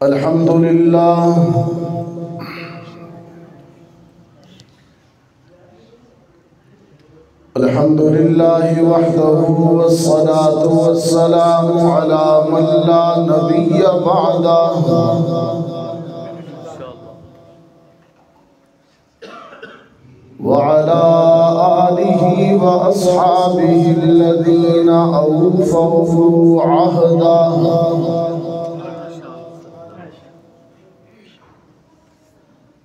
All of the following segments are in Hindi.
अल्हम्दुलिल्लाह अल्हम्दुलिल्लाहि वहदहु वस्सलातु वस्सलामु अला मन ला नबिय्य बअदहु व अला आलिहि व अस्हाबिहि अल्लज़ीना औफ़ू अहदहु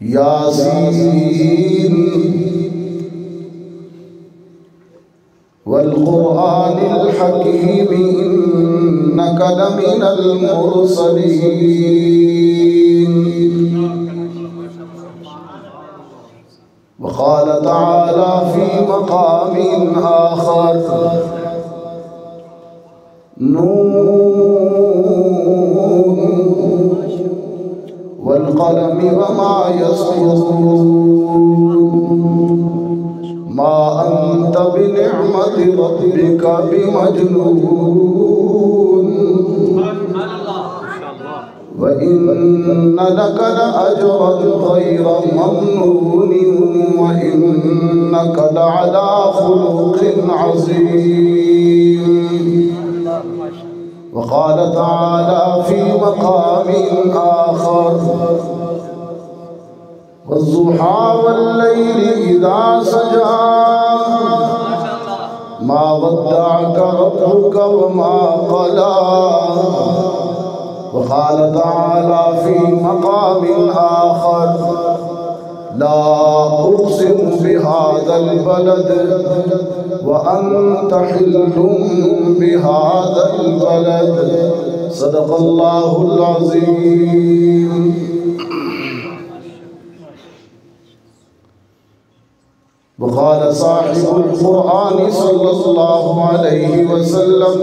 यासीन वल्कुरआनिल हकीम इन्नका लमिनल मुरसलीन वक़ाल तआला फ़ी मक़ामिन आख़र नून वल्क़लम वमा यस्तुरून मा अंत बिनिअमति रब्बिका बिमजनून व इन्न लका लअजरन ग़ैर ममनून व इन्नका लअला ख़ुलुक़िन अज़ीम वक़ाल तआला फ़ी मक़ामिन आख़र वज़्ज़ुहा वल्लैलि इज़ा सजा मा वद्दअका रब्बुका वमा क़ला वक़ाल तआला फ़ी मक़ामिन आख़र ला उक़सिमु बिहाज़ल बलद व अन्त हिल्लुम बिहाज़ल बलद सदक़ल्लाहुल अज़ीम। वक़ाल साहिबुल क़ुरआन सल्लल्लाहु अलैहि वसल्लम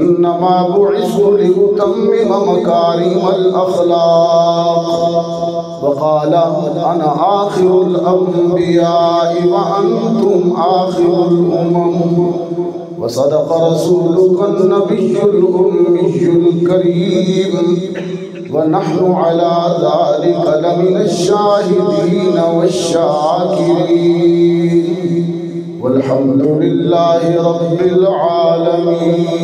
इन्नमा बुइस्तु लिउतम्मिम मकारिमल अख़लाक़ वक़ाल अना आखिरुल अंबिया'i व अंतुम आखिरुल उमम व सदक़ रसूलुकन नबियुल उम्मियुल करीम व नहनु अला ज़ालिका लमिनश शाहिदीन वश्शाकिरीन वल्हम्दुलिल्लाहि रब्बिल आलमीन।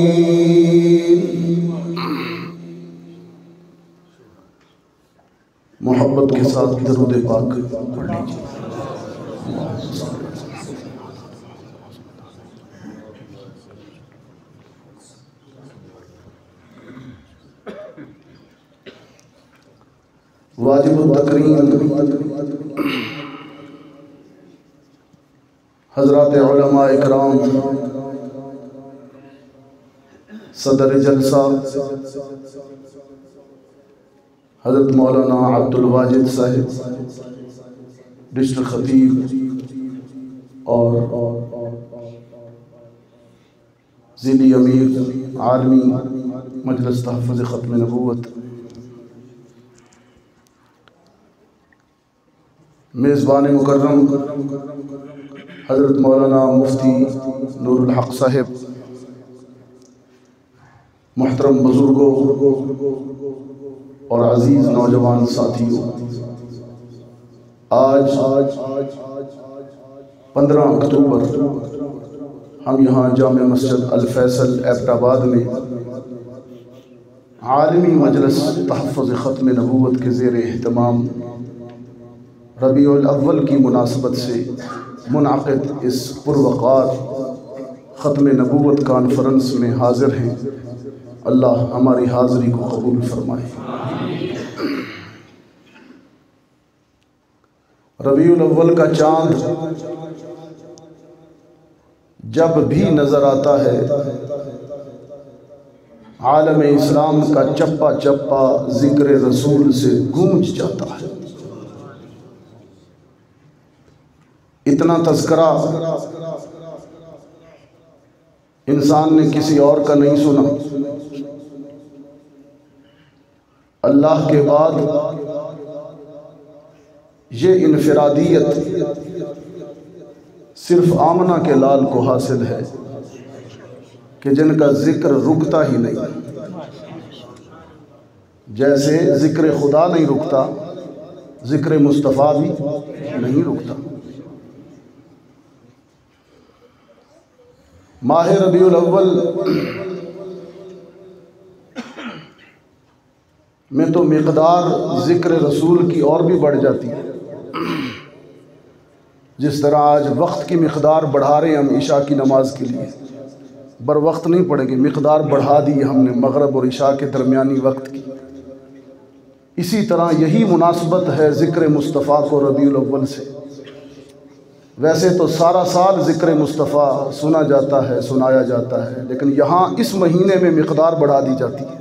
मोहब्बत के साथ दरूद पाक पढ़ लीजिए। वाजिबुत तकरीम हज़रात उलमा इकराम, सदर जलसा हज़रत मौलाना अब्दुल वाजिद साहिब, डिस्ट्रिक्ट खतीब और ज़िली अमीर आलमी मजलिस तहफ़्फ़ुज़ ख़त्म नबूवत, मेज़बान मुकर्रम हज़रत मौलाना मुफ्ती नूरुल हक़ साहिब, मुहतरम बुज़ुर्गों और अज़ीज़ नौजवान साथियों, आज 15 अक्टूबर हम यहाँ जामे मस्जिद अल फैसल एबटाबाद में आलमी मजलिस तहफ़्फ़ुज़ ख़त्म नबूवत के ज़ेर एहतमाम रबीउल अव्वल की मुनासबत से मुनाक़िद इस पुरवक़ार ख़त्म नबूवत कॉन्फ्रेंस में हाज़िर हैं। अल्लाह हमारी हाज़िरी को कबूल फरमाए। रबीउल अव्वल का चाँद जब भी नज़र आता है आलम इस्लाम का चप्पा चप्पा ज़िक्र रसूल से गूंज जाता है। इतना तज़किरा इंसान ने किसी और का नहीं सुना। अल्लाह के बाद ये इनफरादियत सिर्फ आमना के लाल को हासिल है कि जिनका ज़िक्र रुकता ही नहीं। जैसे ज़िक्र खुदा नहीं रुकता, ज़िक्र मुस्तफ़ा भी नहीं रुकता। माह रबीउल अव्वल में तो मिक़दार ज़िक्र रसूल की और भी बढ़ जाती है। जिस तरह आज वक्त की मिक़दार बढ़ा रहे हैं हम ईशा की नमाज के लिए, बर वक्त नहीं पड़ेगी, मिक़दार बढ़ा दी हमने मगरब और ईशा के दरमियानी वक्त की। इसी तरह यही मुनासबत है ज़िक्र मुस्तफ़ा को रबीउल अव्वल से। वैसे तो सारा साल ज़िक्र मुस्तफ़ा सुना जाता है, सुनाया जाता है, लेकिन यहाँ इस महीने में मिक़दार बढ़ा दी जाती है।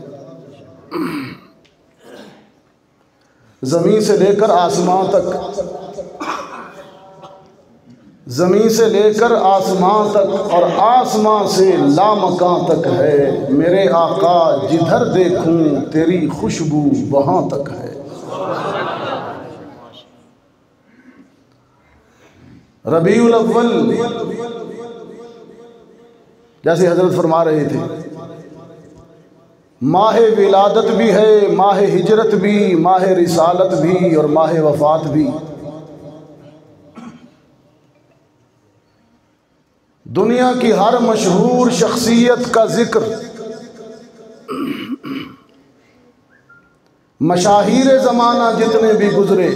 ज़मीन से लेकर आसमान तक, ज़मीन से लेकर आसमान तक और आसमान से लामकान तक है। मेरे आका जिधर देखूं तेरी खुशबू वहाँ तक है। रबीउल अव्वल जैसे हज़रत फरमा रहे थे, माह विलादत भी है, माह हिजरत भी, माह रिसालत भी और माह वफ़ात भी। दुनिया की हर मशहूर शख्सियत का ज़िक्र, मशाहिर ज़माना जितने भी गुज़रे,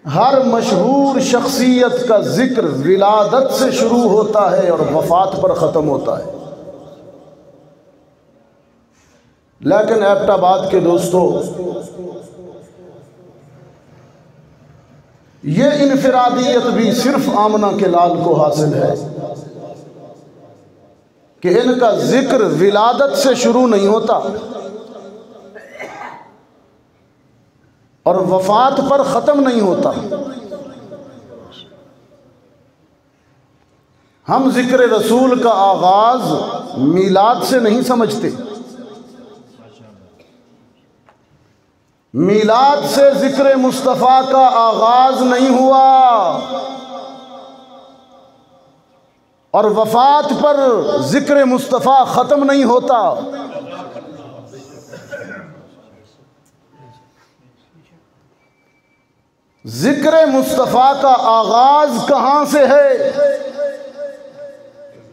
हर मशहूर शख्सियत का ज़िक्र विलादत से शुरू होता है और वफ़ात पर ख़त्म होता है। लेकिन एबटाबाद के दोस्तों, ये इनफरादियत भी सिर्फ आमना के लाल को हासिल है कि इनका ज़िक्र विलादत से शुरू नहीं होता और वफ़ात पर ख़त्म नहीं होता। हम ज़िक्र रसूल का आगाज़ मीलाद से नहीं समझते। मीलाद से ज़िक्र मुस्तफ़ा का आगाज़ नहीं हुआ और वफ़ात पर ज़िक्र मुस्तफ़ा ख़त्म नहीं होता। ज़िक्र मुस्तफ़ा का आगाज़ कहाँ से है,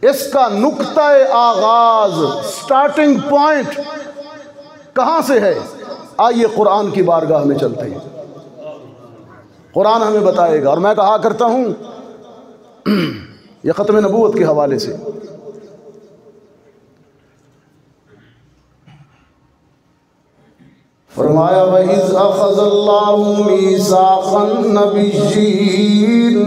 इसका नुक्ता-ए आगाज़, स्टार्टिंग पॉइंट कहाँ से है। आइए कुरान की बारगाह में चलते हैं, कुरान हमें बताएगा। और मैं कहा करता हूँ यह ख़त्म नबूवत के हवाले से, फरमाया वइज़ अख़ज़ल्लाहु मीसाक़न नबिय्यीन,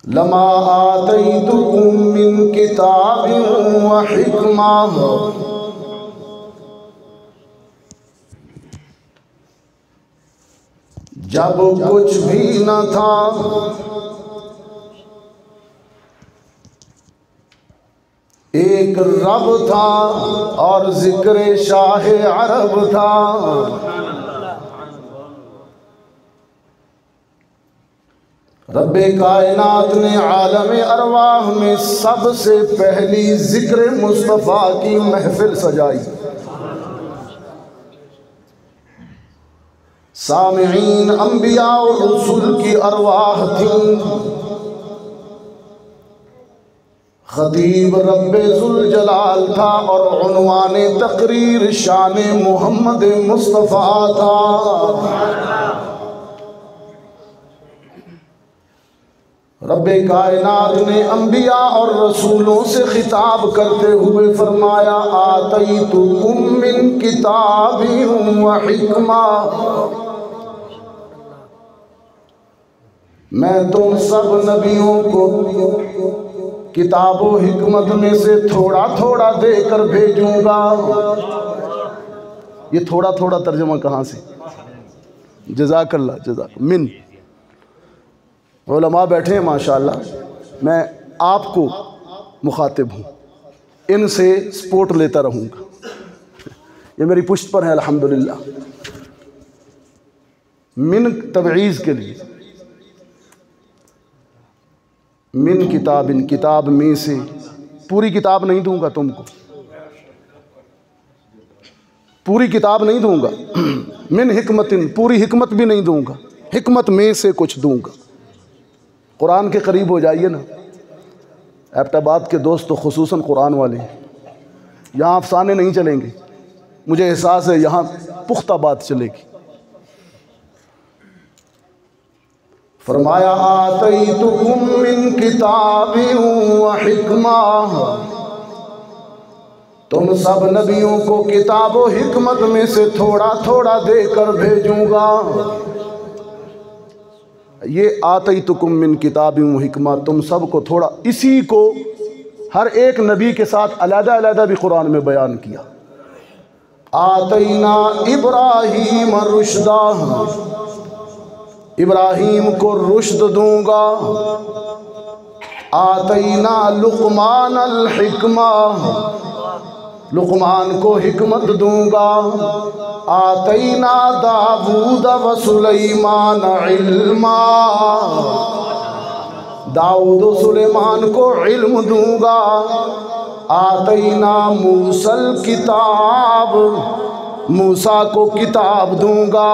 लमा आतैतुकुम मिन किताबिन व हिकमा, जब कुछ भी न था एक रब था और ज़िक्र शाह अरब था। रब्बे कायनात ने आलम अरवाह में सबसे पहली ज़िक्र मुस्तफ़ा की महफिल सजाई। सामिईन अंबिया और रसूल की अरवाह थी। खतीब रब्बे ज़ुल जलाल था और उन्वाने तकरीर शान मोहम्मद मुस्तफ़ा था। रब्बे कायनात ने अंबिया और रसूलों से खिताब करते हुए फरमाया आतैतुकुम मिन किताबिन व हिकमा, मैं तुम सब नबियों को किताब व हिकमत में से थोड़ा थोड़ा देकर भेजूंगा। ये थोड़ा थोड़ा तर्जुमा कहाँ से? जज़ाकल्लाह जज़ाक मिन उलमा बैठे हैं माशाअल्लाह, मैं आपको मुखातिब हूँ, इनसे सपोर्ट लेता रहूँगा। ये मेरी पुश्त पर है अल्हम्दुलिल्लाह। मिन तबईज़ के लिए, मिन किताबिन, किताब में से, पूरी किताब नहीं दूंगा तुमको, पूरी किताब नहीं दूंगा। मिन हिकमतिन, पूरी हिकमत भी नहीं दूंगा, हिकमत में से कुछ दूंगा। कुरान के करीब हो जाइए ना। एबटाबाद के दोस्त तो खुसूसन कुरान वाले हैं, यहाँ अफसाने नहीं चलेंगे, मुझे एहसास है यहाँ पुख्ता बात चलेगी। फरमाया आतैतुकुम मिन किताबिन व हिकमा, तुम सब नबियों को किताब व हिकमत में से थोड़ा थोड़ा देकर भेजूंगा। ये आतैतुकुम मिन किताबिन व हिकमा, तुम सबको थोड़ा, इसी को हर एक नबी के साथ अलहदा अलहदा भी कुरान में बयान किया। आतैना इब्राहीम रुशदा, इब्राहीम को रुश्द दूंगा। आतैना लुक़मान अल हिकमा, लुक़मान को हिकमत दूंगा। आतैना दाऊद व सुलैमान इल्मा, दाऊद व सुलेमान को इल्म दूंगा। आतैना मूसल किताब, मूसा को किताब दूंगा।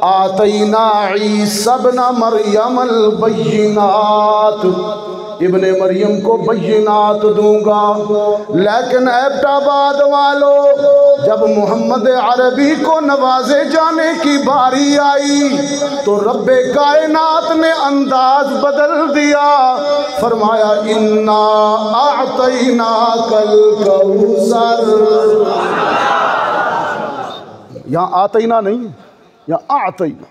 आतैना ईसा इब्न मरियम अल बय्यिनात, इब्ने मरियम को बय्यिनात दूंगा। लेकिन एबटाबाद वालों, जब मोहम्मद अरबी को नवाजे जाने की बारी आई तो रब्बे कायनात ने अंदाज बदल दिया। फरमाया इन्ना आतैना कल कौसर, यहाँ आतैना नहीं है, यहाँ आतैना।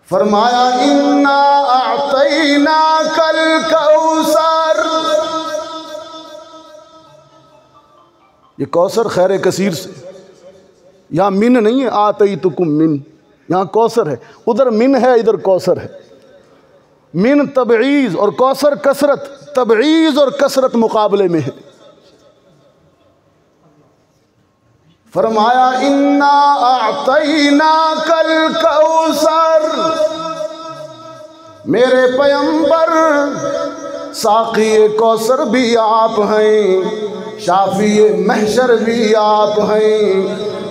फरमाया इन्ना आतैना कल कौसर, ये कौसर खैर कसीर से, यहाँ मिन नहीं है। आतैतुकुम मिन, यहाँ कौसर है, उधर मिन है, इधर कौसर है। मिन तबईज़ और कौसर कसरत, तबईज़ और कसरत मुकाबले में है। फरमाया इन्ना आतैना कल कौसर, मेरे पैगंबर साक़ी कौसर भी आप हैं, शाफ़ी महशर भी आप हैं,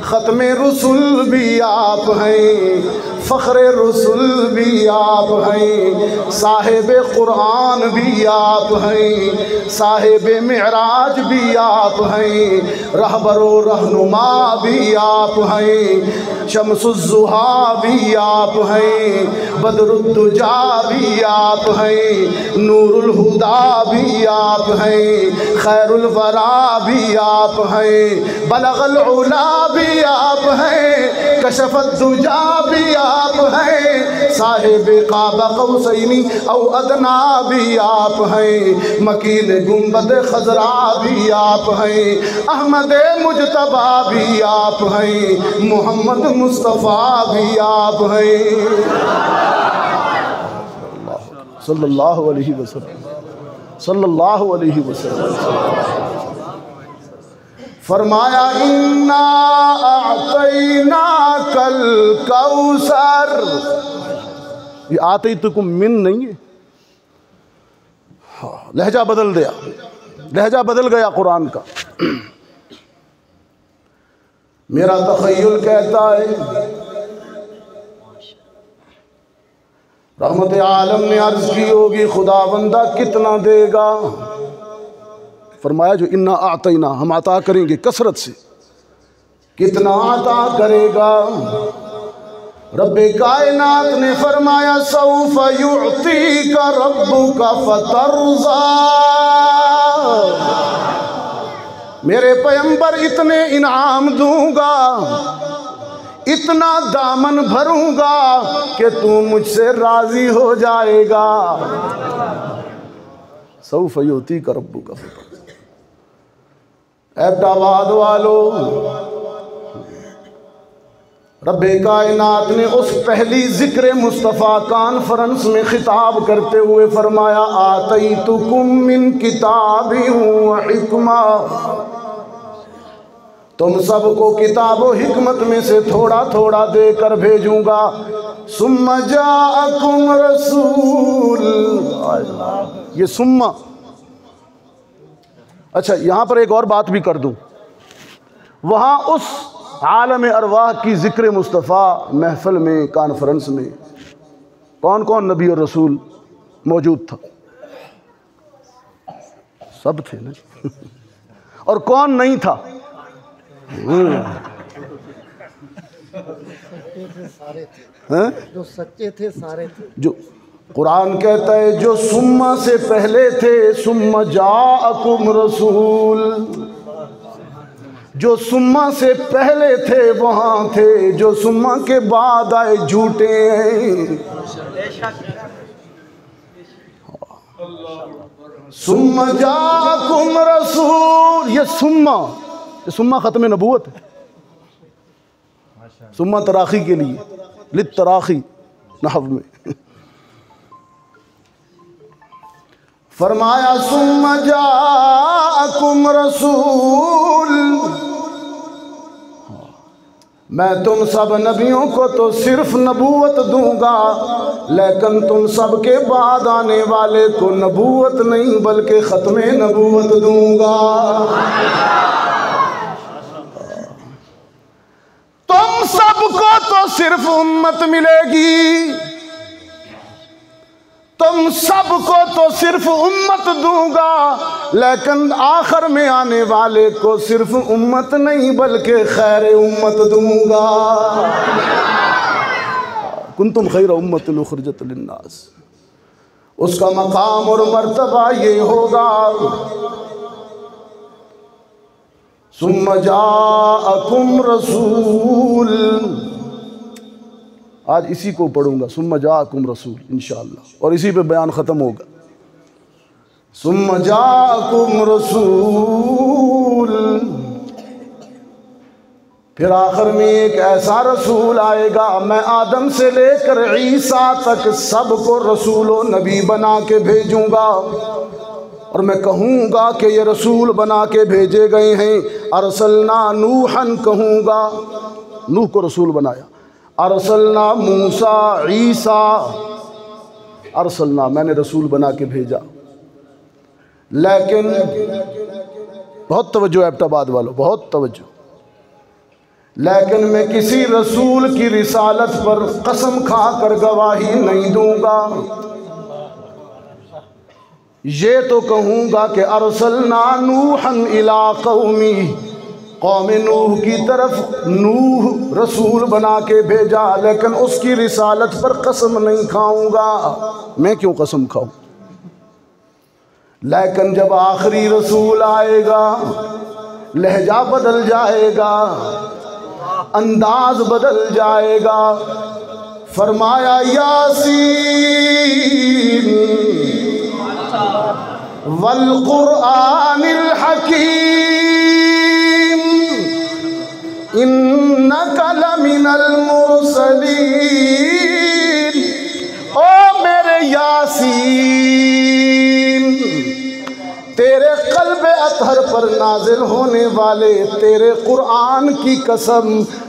ख़त्मे रसूल भी आप हैं, फ़ख्रे रसूल भी आप हैं, साहिब कुरान भी आप हैं, साहिब मिराज भी आप हैं, रहबरो रहनुमा भी आप हैं, शम्सुज़्ज़ुहा भी आप हैं, बदरुद्दुजा भी आप हैं, नूरुल हुदा भी आप हैं, खैरुल वरा भी आप हैं, बलगल उला भी आप हैं, कशफत दुजा भी आप हैं, साहिब काबा कौसैनी औ अदना भी आप हैं, मकीन गुंबद खजरा भी आप हैं, अहमद मुजतबा भी आप हैं, मोहम्मद मुस्तफ़ा भी आप हैं, सल्लल्लाहु अलैहि वसल्लम, सल्लल्लाहु अलैहि वसल्लम। फरमाया इन्ना आतैना कल कौसर, ये आतैतुकुम मिन नहीं है। हाँ, लहजा बदल दिया, लहजा बदल गया कुरान का। मेरा तख़य्युल कहता है, रहमत आलम ने अर्ज़ की होगी खुदावंदा कितना देगा? फरमाया जो इन्ना आतैना, हम अता करेंगे कसरत से। कितना अता करेगा? रब्बे कायनात ने फरमाया सौफ युअतीका रब्बुका फतरज़ा, मेरे पैगंबर इतने इनाम दूंगा, इतना दामन भरूंगा कि तू मुझसे राजी हो जाएगा। सौफ युती का रब्बू का एबटाबाद वालों, रब्बे कायनात ने उस पहली जिक्र मुस्तफ़ा कॉन्फ्रेंस में खिताब करते हुए फरमाया, आतईतुकुम मिन किताबिन व हिकमा, तुम सबको किताब व हिकमत में से थोड़ा थोड़ा देकर भेजूंगा। सुम्मा जाअकुम रसूल, ये सुम्मा। अच्छा, यहाँ पर एक और बात भी कर दूं, वहाँ उस आलम अरवाह की ज़िक्र मुस्तफ़ा महफ़िल में, कॉन्फ्रेंस में कौन कौन नबी और रसूल मौजूद था? सब थे ना। और कौन नहीं था? जो सच्चे थे सारे थे। जो कुरान कहता है जो सुम्मा से पहले थे, सुम्मा जाअकुम रसूल, जो सुम्मा से पहले थे वहाँ थे, जो सुम्मा के बाद आए झूठे हैं। सुम्मा जाअकुम रसूल, ये सुम्मा ख़त्म नबूवत है। सुम्मा तराखी के लिए, लित तराखी नहव में फरमाया सुम्मा जाअकुम रसूल, मैं तुम सब नबियों को तो सिर्फ नबूवत दूंगा, लेकिन तुम सब के बाद आने वाले को नबूवत नहीं बल्कि ख़त्मे नबूवत दूंगा। तुम सबको तो सिर्फ उम्मत मिलेगी, तुम सबको तो सिर्फ उम्मत दूंगा, लेकिन आखिर में आने वाले को सिर्फ उम्मत नहीं बल्कि खैर उम्मत दूंगा। कुंतुम खैर उम्मतिन उखरिजत लिन्नास, उसका मकाम और मर्तबा ये होगा, सुम्मा जाअकुम रसूल। आज इसी को पढ़ूंगा, सुम्मा जाअकुम रसूल इंशाअल्लाह, और इसी पे बयान ख़त्म होगा। सुम्मा जाअकुम रसूल, फिर आखिर में एक ऐसा रसूल आएगा, मैं आदम से लेकर ईसा तक सबको रसूल व नबी बना के भेजूंगा, और मैं कहूँगा कि ये रसूल बना के भेजे गए हैं। अरसलना नूहन कहूँगा, नूह को रसूल बनाया। अरसलना मूसा ईसा, अरसलना मैंने रसूल बना के भेजा। लेकिन बहुत तवज्जो एबटाबाद वालों, बहुत तवज्जो, लेकिन मैं किसी रसूल की रिसालत पर कसम खाकर गवाही नहीं दूंगा। ये तो कहूँगा कि अरसलना नूहन इला कौमी, कौम नूह की तरफ नूह रसूल बना के भेजा, लेकिन उसकी रिसालत पर कसम नहीं खाऊंगा। मैं क्यों कसम खाऊं? लेकिन जब आखिरी रसूल आएगा, लहजा बदल जाएगा, अंदाज बदल जाएगा। फरमाया यासीन वल कुरआनिल हकीम इन्नका लमिनल मुरसलीन। ओ मेरे यासीन, तेरे क़ल्ब अतहर पर नाजिल होने वाले तेरे कुरान की कसम,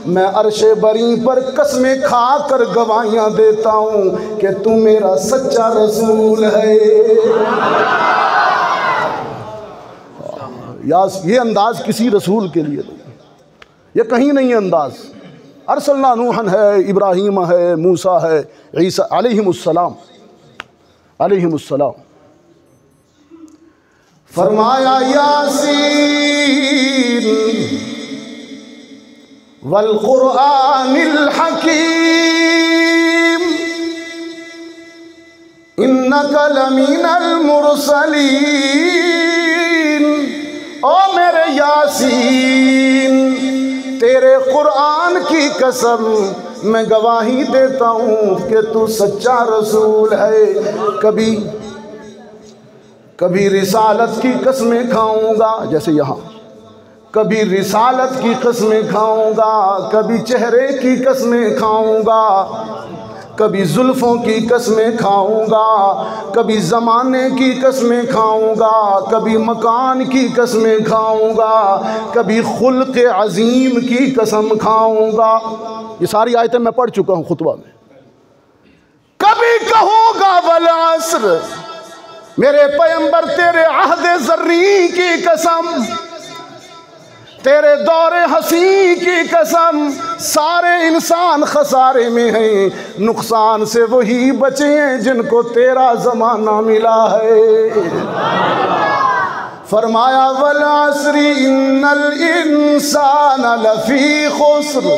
मैं अर्शे बरी पर कसमें खा कर गवाहियाँ देता हूँ कि तू मेरा सच्चा रसूल है। ये अंदाज किसी रसूल के लिए नहीं, ये कहीं नहीं है अंदाज। अरसलना नूहन है, इब्राहीम है, मूसा है, ईसा अलैहिमुस्सलाम, अलैहिमुस्सलाम। फरमाया यासीन वल कुरआनिल हकीम इन्नका लमिनल मुरसलीन। ओ मेरे यासीन, तेरे कुरान की कसम मैं गवाही देता हूँ कि तू सच्चा रसूल है। कभी रिसालत की कसमें खाऊंगा, जैसे यहाँ, कभी रिसालत की कसमें खाऊंगा, कभी चेहरे की कसमें खाऊंगा, कभी जुल्फों की कसमें खाऊंगा, कभी ज़माने की कसमें खाऊंगा, कभी मकान की कसमें खाऊंगा, कभी खुल्क़ अज़ीम की कसम खाऊंगा। ये सारी आयतें मैं पढ़ चुका हूँ खुतबा में। कभी कहूँगा वल अस्र, मेरे पैगंबर तेरे अहद ज़र्री की कसम, तेरे दौरे हसी की कसम, सारे इंसान खसारे में हैं, नुकसान से वही बचे हैं जिनको तेरा ज़माना मिला है। फरमाया वल अस्री इन्नल इंसान लफी खुस्र,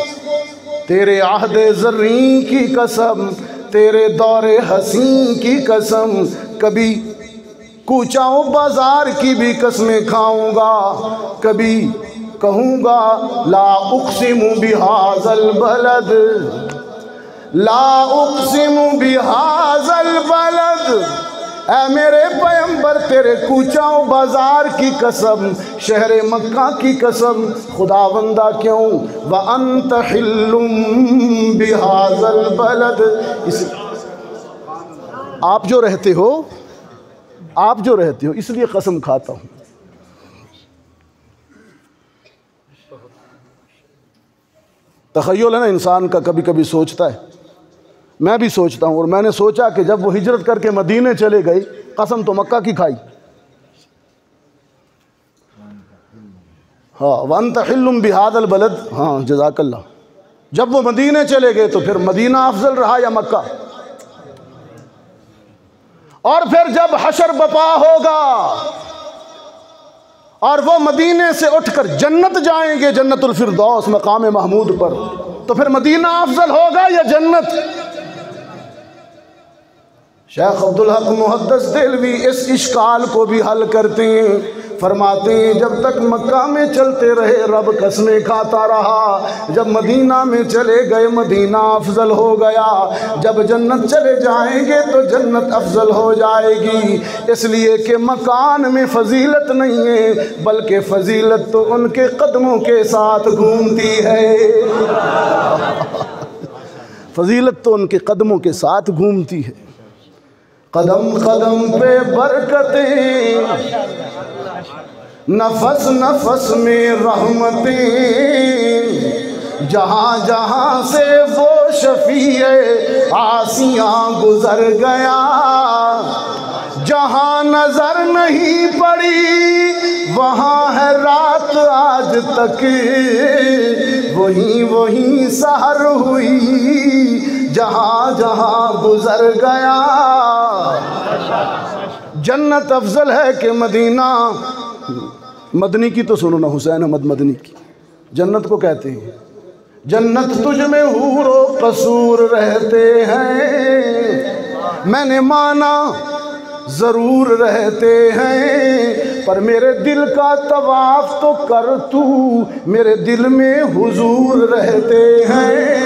तेरे अहद ज़र्री की कसम, तेरे दौरे हसी की कसम, कभी कूचाओं बाजार की भी कसमें खाऊंगा, कभी कहूँगा ला उक़सिमु बिहाज़ल बलद, ला उक़सिमु बिहाज़ल बलद, ऐ मेरे पैगंबर तेरे कूचाओं बाजार की कसम, शहर मक्का की कसम, खुदावंदा क्यों व अंत हिल्लुम बिहाज़ल बलद। इस आप जो रहते हो इसलिए कसम खाता हूँ। तख़य्युल है ना इंसान का, कभी कभी सोचता है, मैं भी सोचता हूँ। और मैंने सोचा कि जब वो हिजरत करके मदीने चले गए, कसम तो मक्का की खाई। हाँ, वंत हिल्लुम बिहादल बलद, हाँ जज़ाकल्लाह। जब वो मदीने चले गए तो फिर मदीना अफजल रहा या मक्का? और फिर जब हशर बपा होगा और वो मदीने से उठकर जन्नत जाएंगे, जन्नतुल फिरदौस मकाम महमूद पर, तो फिर मदीना अफजल होगा या जन्नत? शेख अब्दुल हक मुहद्दिस देलवी इस इश्काल को भी हल करते हैं। फरमाते हैं जब तक मक्का में चलते रहे रब कसमें खाता रहा, जब मदीना में चले गए मदीना अफजल हो गया, जब जन्नत चले जाएंगे तो जन्नत अफजल हो जाएगी। इसलिए कि मकान में फजीलत नहीं है, बल्कि फजीलत तो उनके कदमों के साथ घूमती है। फजीलत तो उनके कदमों के साथ घूमती है। कदम कदम पे बरकतें, नफस नफस में रहमतें, जहाँ जहाँ से वो शफीए आसियाँ गुजर गया, जहाँ नजर नहीं पड़ी वहाँ है रात आज तक, वहीं वहीं सहर हुई जहाँ जहाँ गुजर गया। जन्नत अफजल है कि मदीना? मदनी की तो सुनो ना, हुसैन अहमद मदनी की। जन्नत को कहते हैं जन्नत तुझ में हूरो कसूर रहते हैं, मैंने माना ज़रूर रहते हैं, पर मेरे दिल का तवाफ तो कर तू, मेरे दिल में हुजूर रहते हैं।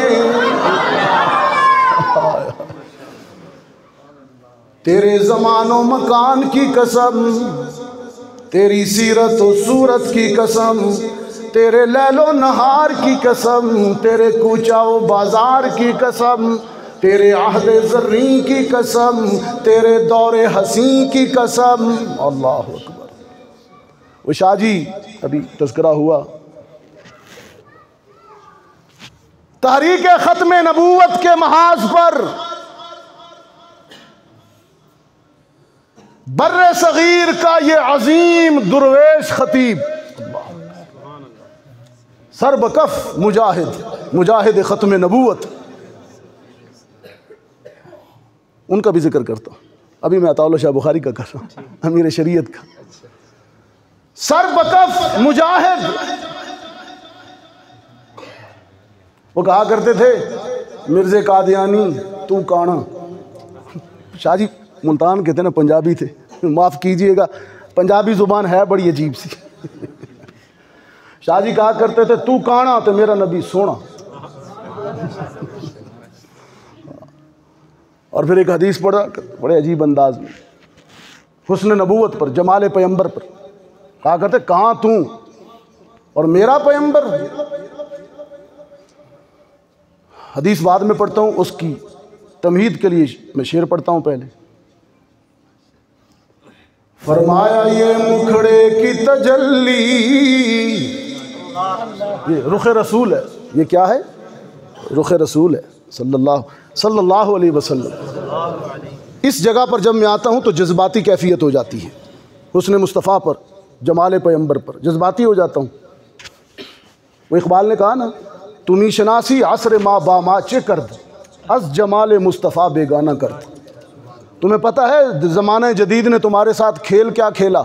तेरे ज़मानो मकान की कसम, तेरी सीरत व सूरत की कसम, तेरे लैलो नहार की कसम, तेरे कूचा व बाजार की कसम, तेरे आहद ज़र्री की कसम, तेरे दौरे हसी की कसम। अल्लाह अकबर। वो शाहजी अभी तज़किरा हुआ, तहरीक ख़त्म नबूवत के महाज पर बर्रे सगीर का ये अजीम दुर्वेश खतीब, सरबकफ मुजाहिद ख़त्म नबूवत, उनका भी जिक्र करता हूँ। अभी मैं अताउल्लाह शाह बुखारी का कर रहा हूँ, अमीर शरीयत का। सरबकफ मुजाहिद, वो कहा करते थे मिर्ज़े कादियानी तू काना। शाहजी मुल्तान के थे ना, पंजाबी थे, माफ़ कीजिएगा पंजाबी ज़ुबान है बड़ी अजीब सी। शाहजी कहा करते थे तू काना तो मेरा नबी सोना। और फिर एक हदीस पढ़ा बड़े अजीब अंदाज में, हुस्न नबूवत पर, जमाल पैगंबर पर, कहा करते कहाँ तू और मेरा पैगंबर। हदीस बाद में पढ़ता हूँ, उसकी तमहीद के लिए मैं शेर पढ़ता हूँ पहले। फरमाया ये मुखड़े की तजल्ली, ये रुख रसूल है, ये क्या है? रुख रसूल है सल्लल्लाहु अलैहि वसल्लम। इस जगह पर जब मैं आता हूँ तो जज्बाती कैफियत हो जाती है, हुस्न मुस्तफ़ा पर, जमाल पैगंबर पर जज्बाती हो जाता हूँ। वो इकबाल ने कहा ना, तुम्ही शनासी असर मा बामाचे करद, अस जमाल मुस्तफ़ा बेगाना करद। तुम्हें पता है ज़माने जदीद ने तुम्हारे साथ खेल क्या खेला?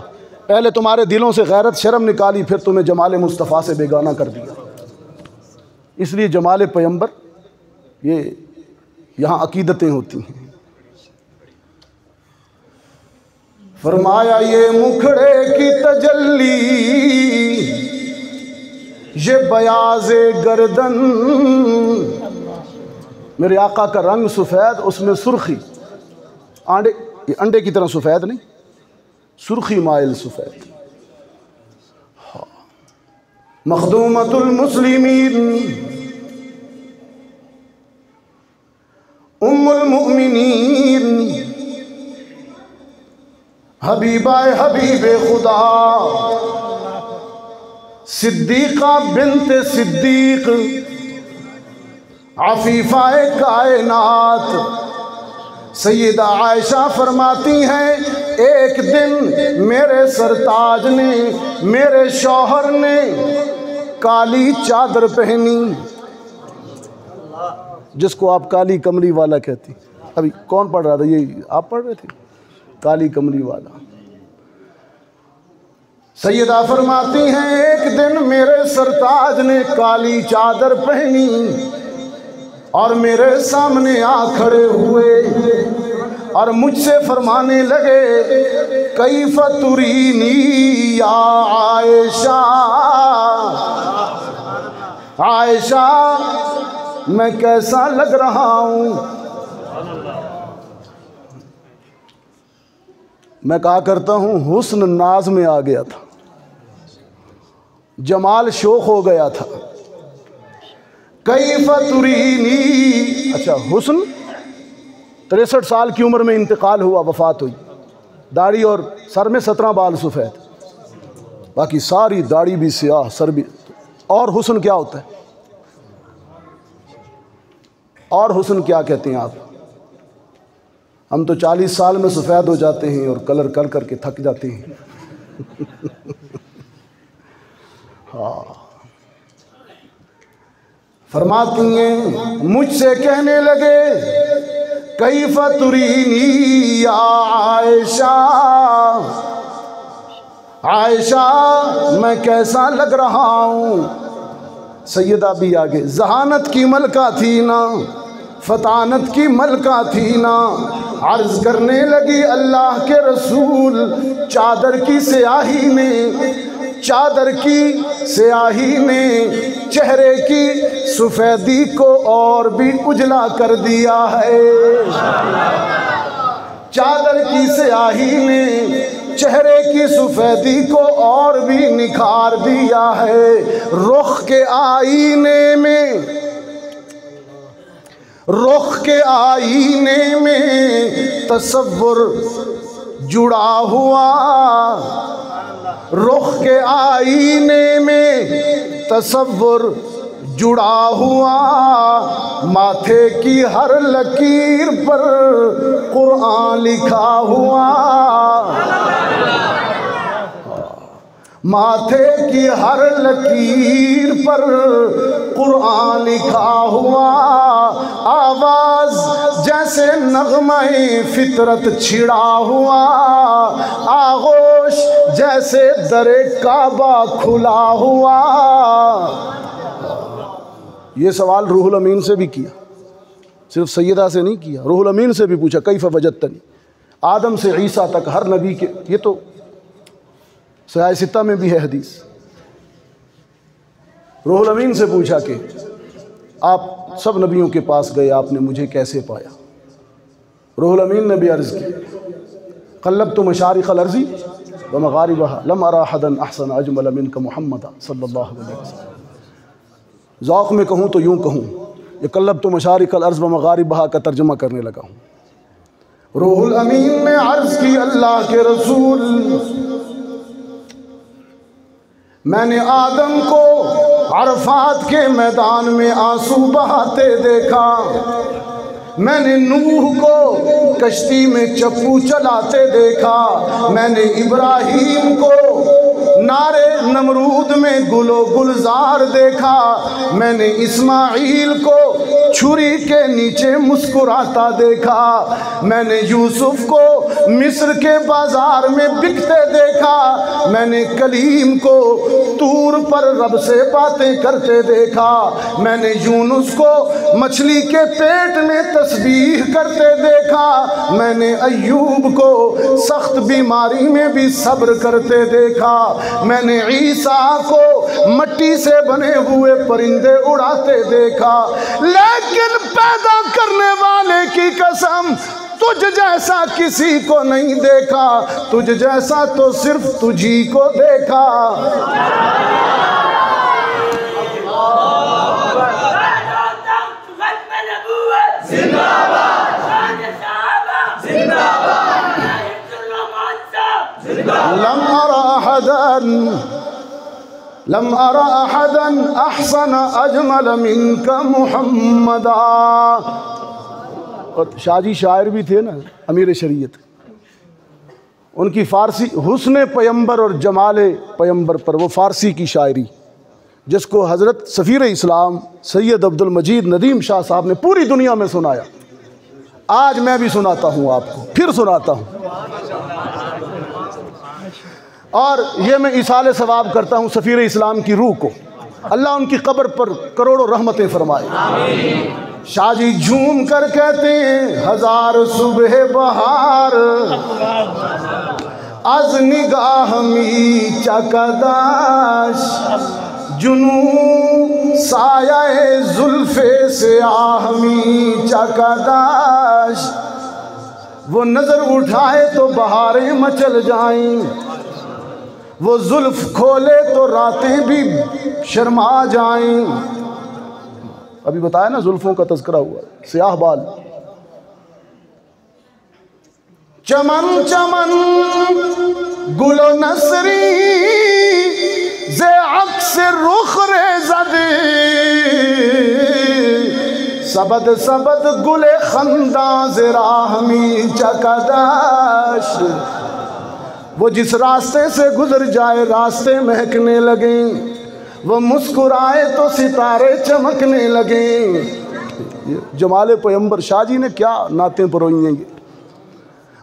पहले तुम्हारे दिलों से गैरत शर्म निकाली, फिर तुम्हें जमाल मुस्तफ़ा से बेगाना कर दिया। इसलिए जमाल पैगंबर, ये यहाँ अकीदतें होती हैं। फरमाया ये मुखड़े की तजल्ली, ये बयाज़े गर्दन, मेरे आका का रंग सफ़ेद, उसमें सुर्खी, आंडे, ये अंडे की तरह सफ़ेद नहीं, सुर्खी माइल सफ़ेद। हाँ। मखदूमतुल मुस्लिमीन उम्मुल मुमिनीन हबीबाए हबीबे खुदा, सिद्दीक़ा बिन्ते सिद्दीक़, आफीफ़ाए कायनात। सैयदा आयशा फरमाती हैं, एक दिन मेरे सरताज ने, मेरे शौहर ने काली चादर पहनी, जिसको आप काली कमली वाला कहती। अभी कौन पढ़ रहा था? ये आप पढ़ रहे थे, काली कमली वाला। सैयदा फरमाती हैं, एक दिन मेरे सरताज ने काली चादर पहनी और मेरे सामने आ खड़े हुए और मुझसे फरमाने लगे, कैफ़ तुरीनी या आयशा, आयशा मैं कैसा लग रहा हूँ? मैं कहा करता हूँ हुस्न नाज में आ गया था, जमाल शोख हो गया था। कैफ़ तुरीनी, अच्छा हुस्न 63 साल की उम्र में इंतकाल हुआ, वफ़ात हुई, दाढ़ी और सर में 17 बाल सफ़ेद, बाकी सारी दाढ़ी भी स्याह, सर भी। और हुस्न क्या होता है? और हुस्न क्या कहते हैं आप? हम तो 40 साल में सफ़ेद हो जाते हैं और कलर कर करके थक जाते हैं। हाँ। फरमाती हैं, मुझसे कहने लगे, कैफ़ तुरीनी या आयशा, आयशा मैं कैसा लग रहा हूँ? सैयदा भी आगे, जहानत की मलका थी ना, फतानत की मलका थी ना, अर्ज़ करने लगी अल्लाह के रसूल, चादर की स्याही ने, चादर की स्याही ने चेहरे की सफ़ेदी को और भी उजला कर दिया है। चादर की स्याही ने चेहरे की सफ़ेदी को और भी निखार दिया है। रुख के आईने में, रुख के आईने में तसव्वुर जुड़ा हुआ, रुख के आईने में तसव्वुर जुड़ा हुआ, माथे की हर लकीर पर कुरान लिखा हुआ, माथे की हर लकीर पर कुरान लिखा हुआ, आवाज़ जैसे नग़्मे फितरत छिड़ा हुआ, आगोश जैसे दरे काबा खुला हुआ। ये सवाल रूहुल अमीन से भी किया, सिर्फ सैयदा से नहीं किया, रूहुल अमीन से भी पूछा, कैफ़ वजदतनी। आदम से ईसा तक हर नबी के, ये तो सहाय सित्ता में भी है हदीस, रूहुल अमीन से पूछा कि आप सब नबियों के पास गए, आपने मुझे कैसे पाया? रूहुल अमीन ने भी अर्ज़ की, क़ल्लब्तु मशारिक़ल अर्ज़ि व मग़ारिबहा लम अरा अहदन अहसन अजमल मिनका मुहम्मद सल्लल्लाहु अलैहि वसल्लम। ज़ौक़ में कहूँ तो यूँ कहूँ, ये क़ल्लब्तु मशारिक़ल अर्ज़ व मग़ारिबहा का तर्जुमा करने लगा हूँ। रूहुल अमीन ने अर्ज़ की, अल्लाह के रसूल, मैंने आदम को अरफात के मैदान में आंसू बहाते देखा, मैंने नूह को कश्ती में चप्पू चलाते देखा, मैंने इब्राहीम को नारे नमरूद में गुलो गुलजार देखा, मैंने इस्माइल को छुरी के नीचे मुस्कुराता देखा, मैंने यूसुफ को मिस्र के बाजार में बिकते देखा, मैंने कलीम को तूर पर रब से बातें करते देखा, मैंने यूनुस को मछली के पेट में तस्बीह करते देखा, मैंने अय्यूब को सख्त बीमारी में भी सब्र करते देखा, मैंने ईसा को मट्टी से बने हुए परिंदे उड़ाते देखा। लेकिन पैदा करने वाले की कसम, तुझ जैसा किसी को नहीं देखा, तुझ जैसा तो सिर्फ तुझी को देखा। लम अरा अहदन अहसन अजमल मिनका मुहम्मदा। और शाजी शायर भी थे ना, अमीर शरीयत, उनकी फ़ारसी हुस्न पैगंबर और जमाल पैगंबर पर वो फ़ारसी की शायरी, जिसको हज़रत सफ़ीर इस्लाम सैयद अब्दुल मजीद नदीम शाह साहब ने पूरी दुनिया में सुनाया। आज मैं भी सुनाता हूँ आपको, फिर सुनाता हूँ। और ये मैं इसाले सवाब करता हूँ सफ़ीर इस्लाम की रूह को, अल्लाह उनकी कब्र पर करोड़ों रहमतें फरमाए। शाजी झूम कर कहते हैं, हजार सुबह बहार आज निगाह मी चकदाश, जुनू साया जुल्फे से आहमी चकदाश। वो नज़र उठाए तो बहारें मचल जाएं, वो जुल्फ खोले तो रातें भी शर्मा जाएं। अभी बताया ना, जुल्फों का तज़किरा हुआ, स्याह बाल। चमन चमन गुलो नसरी जे अक्स रुख रेज़दे, सबद सबद गुले खंदा जे राहमी चकदाश। वो जिस रास्ते से गुजर जाए रास्ते महकने लगे, वो मुस्कुराए तो सितारे चमकने लगे। जमाले पैगंबर शाह जी ने क्या नातें परोई हैं ये।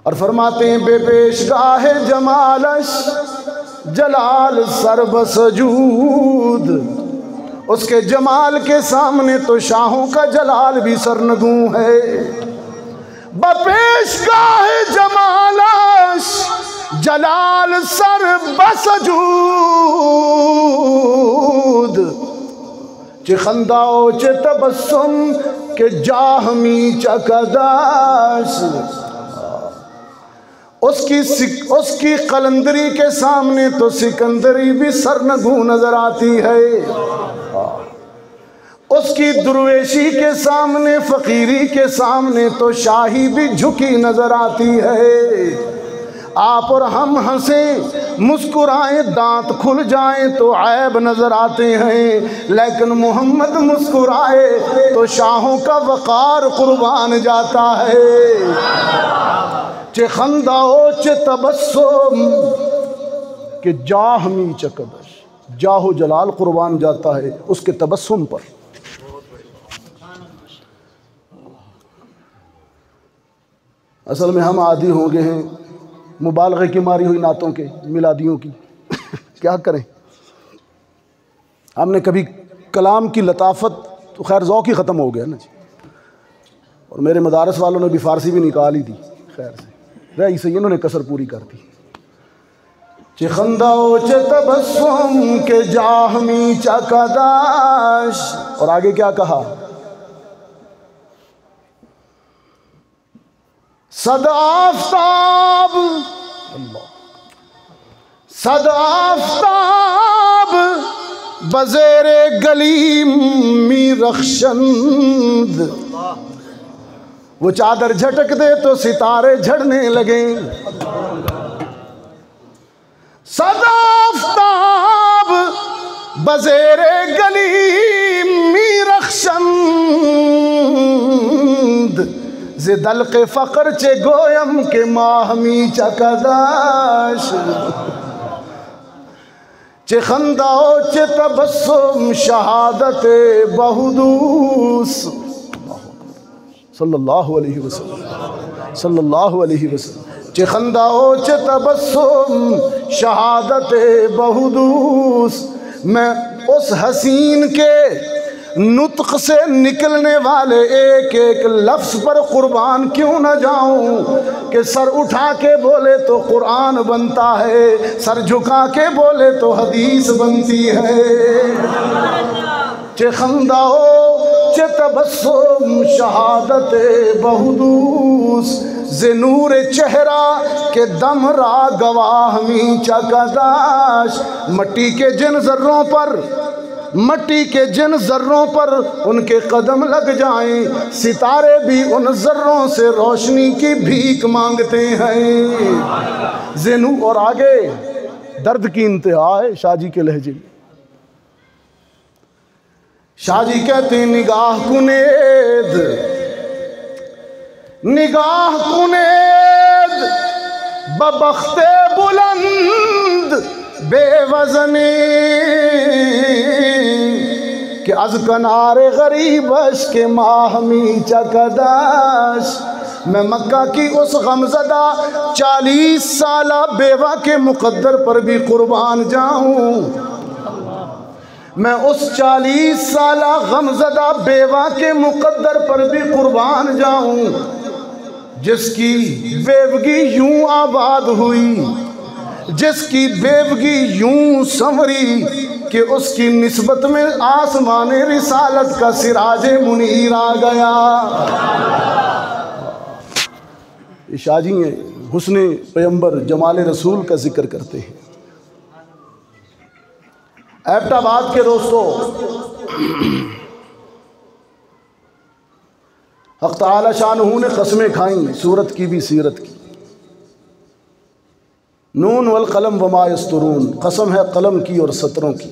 और फरमाते हैं, बेपेशगाह जमालश जलाल सरब सजूद, उसके जमाल के सामने तो शाहों का जलाल भी सरनगू है। बेपेशगाह जमालश जलाल सर बसजूद, चे खंदाओ चे तबस्सुम के जाहमी चकदाश। उसकी कलंदरी के सामने तो सिकंदरी भी सरनगू नजर आती है, उसकी दुर्वेशी के सामने फकीरी के सामने तो शाही भी झुकी नजर आती है। आप और हम हंसें मुस्कुराएं दांत खुल जाएं तो ऐब नजर आते हैं, लेकिन मोहम्मद मुस्कुराए तो शाहों का वक़ार कुर्बान जाता है। चे खंदाओ चे तबस्सुम के जाहमी चकदश, जाहो जलाल कुर्बान जाता है उसके तबस्सुम पर। असल में हम आदी हो गए हैं मुबालगे की मारी हुई नातों के, मिलादियों की। क्या करें, हमने कभी कलाम की लताफत तो खैर ज़ौक़ ही ख़त्म हो गया ना जी। और मेरे मदारस वालों ने भी फ़ारसी भी निकाल ही दी, खैर से रही सही, इन्होंने कसर पूरी कर दी। चे खंदाओ चे तबस्सुम के जाहमी चकदाश। और आगे क्या कहा? सदाफ्ताब, सदाफ्ताब बज़ेरे गलीम मी रख्शंद। वो चादर झटक दे तो सितारे झड़ने लगे। सदाफ्ताब बज़ेरे गलीम मी रख्शंद। जे दलके फ़क़र चे गोयम के माहमी चकदाश। चे खंदाओ चे तबस्सुम शहादत बहुदूस। सल्लल्लाहु अलैहि वसल्लम, सल्लल्लाहु अलैहि वसल्लम। चे खंदाओ चे तबस्सुम शहादत बहुदूस। मैं उस हसीन के नुत्क़ से निकलने वाले एक एक लफ्ज़ पर कुर्बान क्यों न जाऊं कि सर उठा के बोले तो कुरान बनता है, सर झुका के बोले तो हदीस बनती है। चे खंदाओ चे तबस्सुम शहादत बहुदूस। जे नूर चेहरा के दम रा गवाहमी चकदाश। मट्टी के जिन ज़र्रों पर, मट्टी के जिन ज़र्रों पर उनके कदम लग जाएं, सितारे भी उन ज़र्रों से रोशनी की भीख मांगते हैं। ज़ेनू और आगे दर्द की इंतहा है शाहजी के लहजे में। शाहजी कहते हैं निगाह कुनेद, निगाह कुनेद बबख्ते बुलंद बेवज़ने कि अज कनारे गरीबश के माहमी चकदाश। मैं मक्का की उस गमज़दा 40 साला बेवा के मुक़द्दर पर भी कुर्बान जाऊं। मैं उस 40 साला गमज़दा बेवा के मुक़द्दर पर भी कुर्बान जाऊं जिसकी बेवगी यूं आबाद हुई, जिसकी बेवगी यूं संवरी कि उसकी निस्बत में आसमाने रिसालत का सिराजे मुनीर आ गया। ये शाहजी हैं, हुस्ने पैगंबर जमाले रसूल का जिक्र करते हैं। एबटाबाद के दोस्तों, हक़ तआला शानहू ने कसमें खाई सूरत की भी सीरत की। नून वल कलम वमा यस्तरून, कसम है कलम की और सतरों की।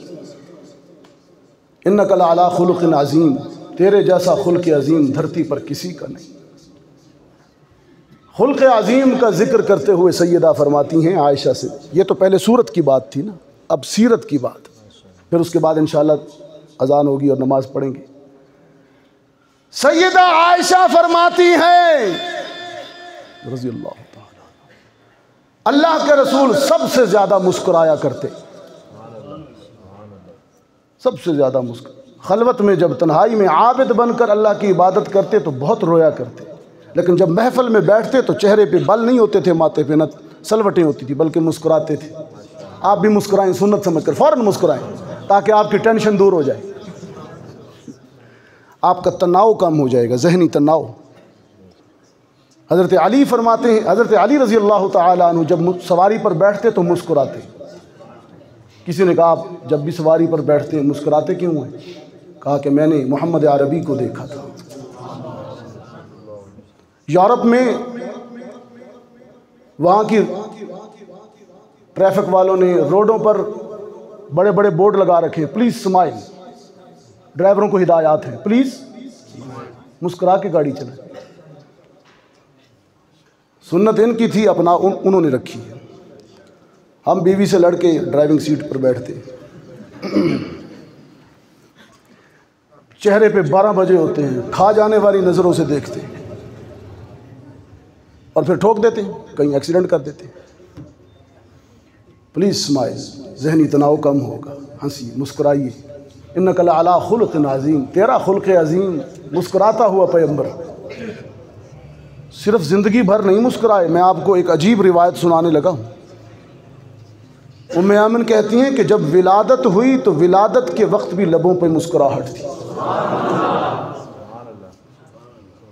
इन्नका लअला खुलुक़िन अज़ीम, तेरे जैसा खुल्क़ अज़ीम धरती पर किसी का नहीं। खुल्क़ अज़ीम का जिक्र करते हुए सैयदा फरमाती हैं आयशा से, ये तो पहले सूरत की बात थी ना, अब सीरत की बात, फिर उसके बाद इंशाअल्लाह अज़ान होगी और नमाज पढ़ेंगे। सैयदा आयशा फरमाती हैं रज़ी अल्लाह ताला, अल्लाह के रसूल सबसे ज़्यादा मुस्कुराया करते, सबसे ज़्यादा खलवत में जब तन्हाई में आबिद बनकर अल्लाह की इबादत करते तो बहुत रोया करते, लेकिन जब महफिल में बैठते तो चेहरे पे बल नहीं होते थे, माथे पे न सलवटें होती थी, बल्कि मुस्कुराते थे। आप भी मुस्कुराएं, सुन्नत समझकर फ़ौरन मुस्कुराएं ताकि आपकी टेंशन दूर हो जाए, आपका तनाव कम हो जाएगा, जहनी तनाव। हज़रत अली फरमाते हैं, हज़रत अली रज़ी अल्लाह ताला अन्हु जब सवारी पर बैठते तो मुस्कुराते। किसी ने कहा आप जब भी सवारी पर बैठते हैं मुस्कुराते क्यों हैं? कहा कि मैंने मोहम्मद अरबी को देखा था। यूरोप में वहाँ की ट्रैफिक वालों ने रोडों पर बड़े बड़े बोर्ड लगा रखे हैं, प्लीज़ स्माइल। ड्राइवरों को हिदायत है, प्लीज़ मुस्कुरा के गाड़ी चलाएं। सुन्नत इनकी थी, अपना उन्होंने रखी है। हम बीवी से लड़के ड्राइविंग सीट पर बैठते, चेहरे पे 12 बजे होते हैं, खा जाने वाली नज़रों से देखते हैं और फिर ठोक देते हैं, कहीं एक्सीडेंट कर देते हैं। प्लीज़ स्माइल, जहनी तनाव कम होगा, हंसी मुस्कुराइए। इन्नका लअला खुल्क़िन अज़ीम, तेरा खुल्क़ अज़ीम, मुस्कुराता हुआ पैगंबर सिर्फ ज़िंदगी भर नहीं मुस्कुराए। मैं आपको एक अजीब रिवायत सुनाने लगा हूँ। उम्मे आमन कहती हैं कि जब विलादत हुई तो विलादत के वक्त भी लबों पे मुस्कुराहट थी।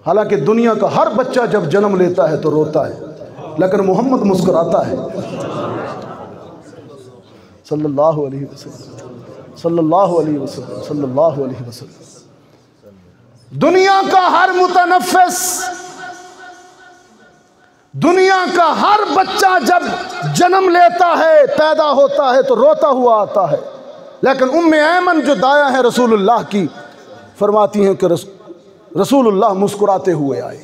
हालांकि दुनिया का हर बच्चा जब जन्म लेता है तो रोता है, लेकिन मोहम्मद मुस्कुराता है सल्लल्लाहु अलैहि वसल्लम, सल्लल्लाहु अलैहि वसल्लम, सल्लल्लाहु अलैहि वसल्लम। दुनिया का हर मुतनफ्फिस, दुनिया का हर बच्चा जब जन्म लेता है, पैदा होता है तो रोता हुआ आता है, लेकिन उम्मे ऐमन जो दाया है रसूलुल्लाह की, फरमाती हैं कि रसूलुल्लाह मुस्कुराते हुए आए।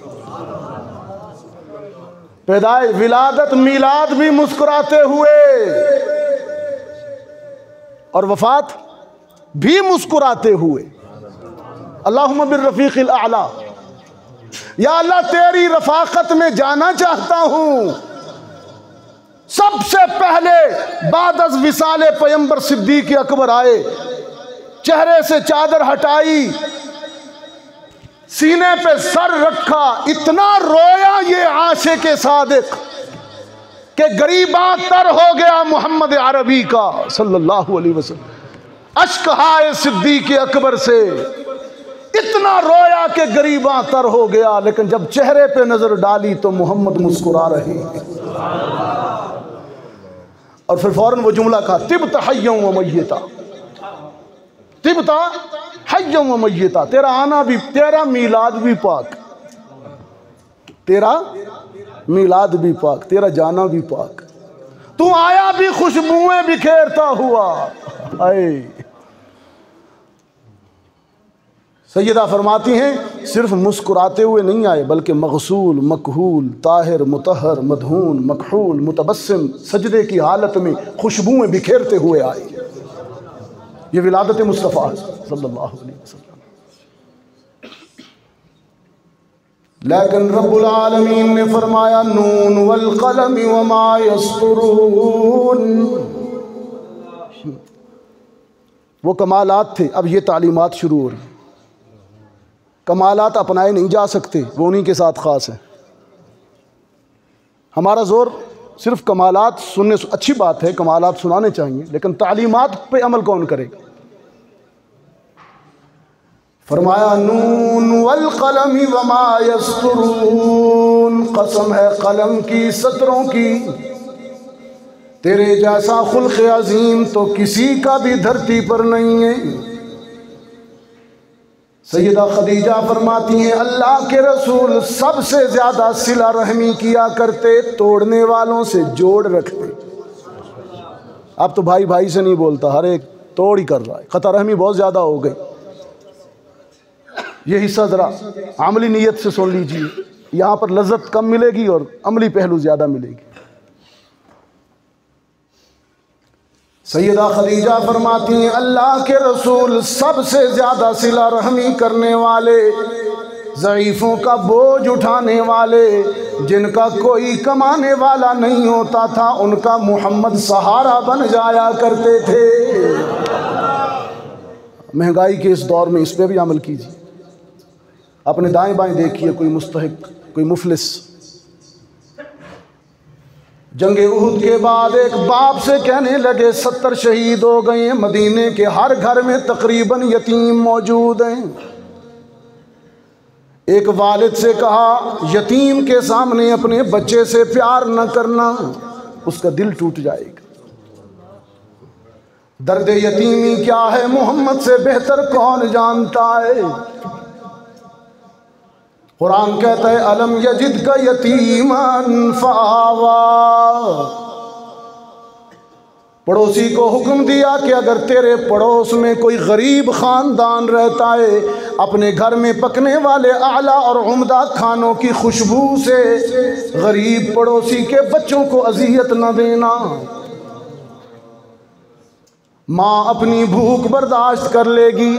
पैदाइश, विलादत, मिलाद भी मुस्कुराते हुए और वफात भी मुस्कुराते हुए। अल्लाहुम्मा बिर्रफ़ीक़िल आला, या अल्लाह तेरी रफ़ाक़त में जाना चाहता हूँ। सबसे पहले बाद विसाले पैगंबर सिद्दीक़ अकबर आए, चेहरे से चादर हटाई, सीने पे सर रखा, इतना रोया ये आशिक़ सादिक़ कि गरीबा तर हो गया मोहम्मद अरबी का सल्लल्लाहु अलैहि वसल्लम। अश्क हाय सिद्दीक़ अकबर से इतना रोया कि गरीबा तर हो गया, लेकिन जब चेहरे पे नजर डाली तो मोहम्मद मुस्कुरा रहे हैं। और फिर फौरन वो जुमला कहा, तिब्ता हय्यम व मय्यता, तिब्ता हय्यम व मय्यता, तेरा आना भी, तेरा मीलाद भी पाक, तेरा मीलाद भी पाक, तेरा जाना भी पाक, तू आया भी खुशबुएं बिखेरता हुआ। आए सैयदा फरमाती हैं सिर्फ मुस्कुराते हुए नहीं आए, बल्कि मग़सूल, मकहूल, ताहिर, मुतहर, मदहून, मकहूल, मुतबस्सिम, सजदे की हालत में खुशबुएं बिखेरते हुए आए। ये विलादत मुस्तफ़ा सल्लल्लाहु अलैहि वसल्लम। लेकिन रब्बुल आलमीन ने फरमाया नून वल क़लम वमा यस्तुरून। वो कमालात थे, अब ये तालीमात शुरू हो रही। कमालात अपनाए नहीं जा सकते, वो उन्हीं के साथ ख़ास है। हमारा ज़ोर सिर्फ कमालात सुनने, अच्छी बात है कमालात सुनाने चाहिए, लेकिन तालीमात पे अमल कौन करेगा। फरमाया नून वल क़लम वमा यस्तुरून, कसम है कलम की, सतरों की, तेरे जैसा खुल्क़ अज़ीम तो किसी का भी धरती पर नहीं है। सैयदा खदीजा फरमाती हैं अल्लाह के रसूल सबसे ज़्यादा सिला रहमी किया करते, तोड़ने वालों से जोड़ रखते। अब तो भाई भाई से नहीं बोलता, हर एक तोड़ ही कर रहा है, क़ता रहमी बहुत ज़्यादा हो गई। ये हिस्सा ज़रा अमली नीयत से सुन लीजिए, यहाँ पर लज्जत कम मिलेगी और अमली पहलू ज़्यादा मिलेगी। सैयदा खदीजा फरमाती हैं अल्लाह के रसूल सबसे ज़्यादा सिला रहमी करने वाले, ज़ईफ़ों का बोझ उठाने वाले, जिनका कोई कमाने वाला नहीं होता था, उनका मोहम्मद सहारा बन जाया करते थे। महंगाई के इस दौर में इस पर भी अमल कीजिए। अपने दाएं बाएं देखिए, कोई मुस्तहिक, कोई मुफलिस। जंगे उहुद के बाद एक बाप से कहने लगे 70 शहीद हो गए, मदीने के हर घर में तकरीबन यतीम मौजूद हैं। एक वालिद से कहा यतीम के सामने अपने बच्चे से प्यार न करना, उसका दिल टूट जाएगा। दर्द यतीमी क्या है मोहम्मद से बेहतर कौन जानता है। कुरान कहता है अलम यजिद का यतीमन फआवा। पड़ोसी को हुक्म दिया कि अगर तेरे पड़ोस में कोई गरीब ख़ानदान रहता है, अपने घर में पकने वाले आला और उम्दा खानों की खुशबू से गरीब पड़ोसी के बच्चों को अजियत न देना। माँ अपनी भूख बर्दाश्त कर लेगी,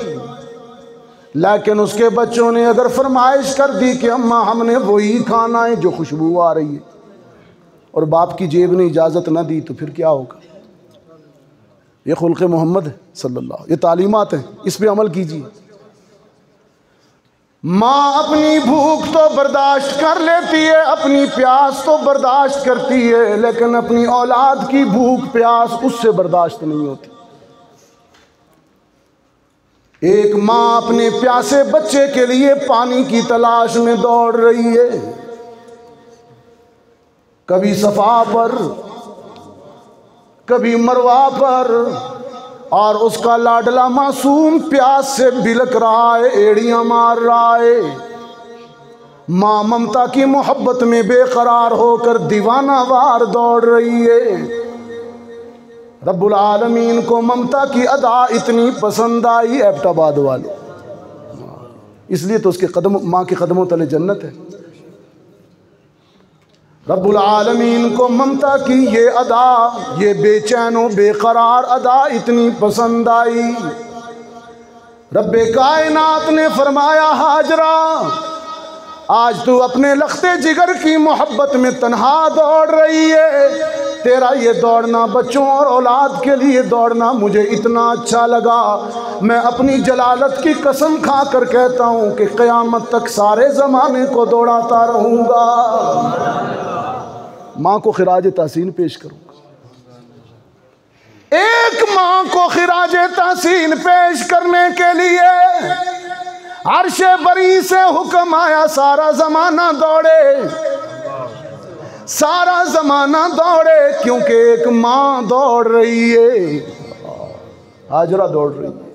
लेकिन उसके बच्चों ने अगर फरमाइश कर दी कि अम्मा हमने वही खाना है जो खुशबू आ रही है, और बाप की जेब ने इजाज़त न दी, तो फिर क्या होगा। ये खुल्क़े मोहम्मद सल्लल्लाहु, ये तालीमात हैं, इस पे अमल कीजिए। माँ अपनी भूख तो बर्दाश्त कर लेती है, अपनी प्यास तो बर्दाश्त करती है, लेकिन अपनी औलाद की भूख प्यास उससे बर्दाश्त नहीं होती। एक माँ अपने प्यासे बच्चे के लिए पानी की तलाश में दौड़ रही है, कभी सफा पर कभी मरवा पर, और उसका लाडला मासूम प्यास से बिलक रहा है, एड़ियां मार रहा है। माँ ममता की मोहब्बत में बेकरार होकर दीवाना वार दौड़ रही है। रब्बुल आलमीन को ममता की अदा इतनी पसंद आई एबटाबाद वालों, इसलिए तो उसके कदम, माँ के कदमों तले जन्नत है। रब्बुल आलमीन को ममता की ये अदा, ये बेचैनो बेकरार अदा इतनी पसंद आई। रब्बे कायनात ने फरमाया, हाजरा आज तू अपने लख्ते जिगर की मोहब्बत में तन्हा दौड़ रही है। तेरा ये दौड़ना, बच्चों और औलाद के लिए दौड़ना मुझे इतना अच्छा लगा, मैं अपनी जलालत की कसम खा कर कहता हूँ कि क़यामत तक सारे ज़माने को दौड़ाता रहूँगा। माँ को खिराज तहसीन पेश करूँगा। एक माँ को खिराज तहसीन पेश करने के लिए अर्शे बरी से हुक्म आया, सारा ज़माना दौड़े, सारा ज़माना दौड़े, क्योंकि एक माँ दौड़ रही है, हाजरा दौड़ रही है।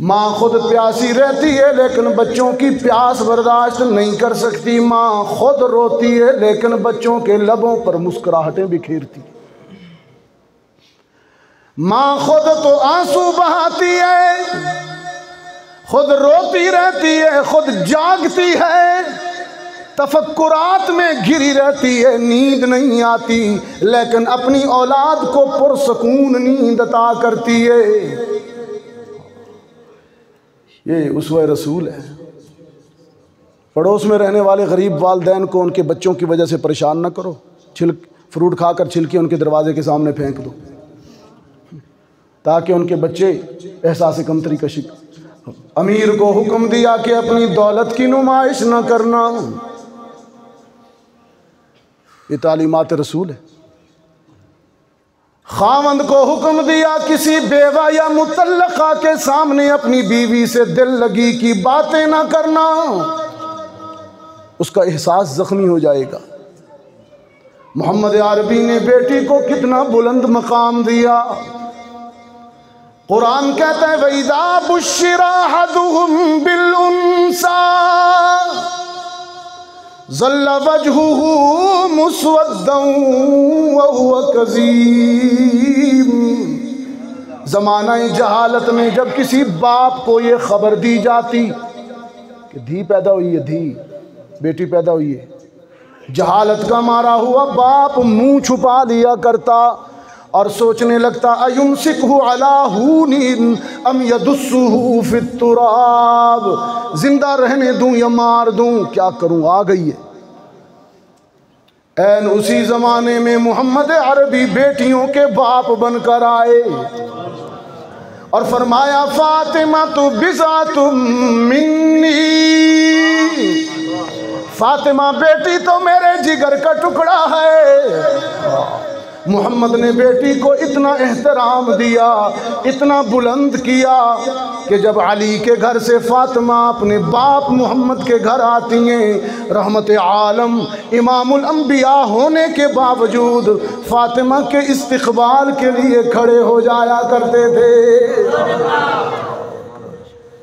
माँ खुद प्यासी रहती है लेकिन बच्चों की प्यास बर्दाश्त नहीं कर सकती। माँ खुद रोती है लेकिन बच्चों के लबों पर मुस्कुराहटें बिखेरती। माँ खुद तो आंसू बहाती है, खुद रोती रहती है, खुद जागती है, तफक्कुरात में घिरी रहती है, नींद नहीं आती, लेकिन अपनी औलाद को पुरसकून नींद अता करती है। ये उसवा रसूल है। पड़ोस में रहने वाले गरीब वालदैन को उनके बच्चों की वजह से परेशान न करो, फ्रूट खाकर छिलके उनके दरवाजे के सामने फेंक दो, ताकि उनके बच्चे एहसास कमतरी का शिकार। अमीर को हुक्म दिया कि अपनी दौलत की नुमाइश न करना, ये तालीमात रसूल है। खावंद को हुक्म दिया किसी बेवा या मुतल्लका के सामने अपनी बीवी से दिल लगी की बातें ना करना, उसका एहसास जख्मी हो जाएगा। मोहम्मद अरबी ने बेटी को कितना बुलंद मकाम दिया। कुरान कहता है, वइज़ा बुश्शिरा अहदुहुम बिल उन्सा ज़ल्ला वजहुहु मुस्वद्दन व हुवा कज़ीम। ज़माना-ए जहालत में जब किसी बाप को ये खबर दी जाती कि धी पैदा हुई है, धी बेटी पैदा हुई है, जहालत का मारा हुआ बाप मुंह छुपा लिया करता और सोचने लगता, अयुमसिकहु अला हूनिन अम यदुस्सुहु फित तुराब, जिंदा रहने दूं या मार दूं, क्या करूं, आ गई है। ऐन उसी जमाने में मोहम्मद अरबी बेटियों के बाप बनकर आए और फरमाया, फातिमा तु बिज़ातुम मिन्नी, फातिमा बेटी तो मेरे जिगर का टुकड़ा है। मोहम्मद ने बेटी को इतना एहतराम दिया, इतना बुलंद किया कि जब अली के घर से फातिमा अपने बाप मोहम्मद के घर आती हैं, रहमत आलम इमामुल अंबिया होने के बावजूद फातिमा के इस्तकबाल के लिए खड़े हो जाया करते थे।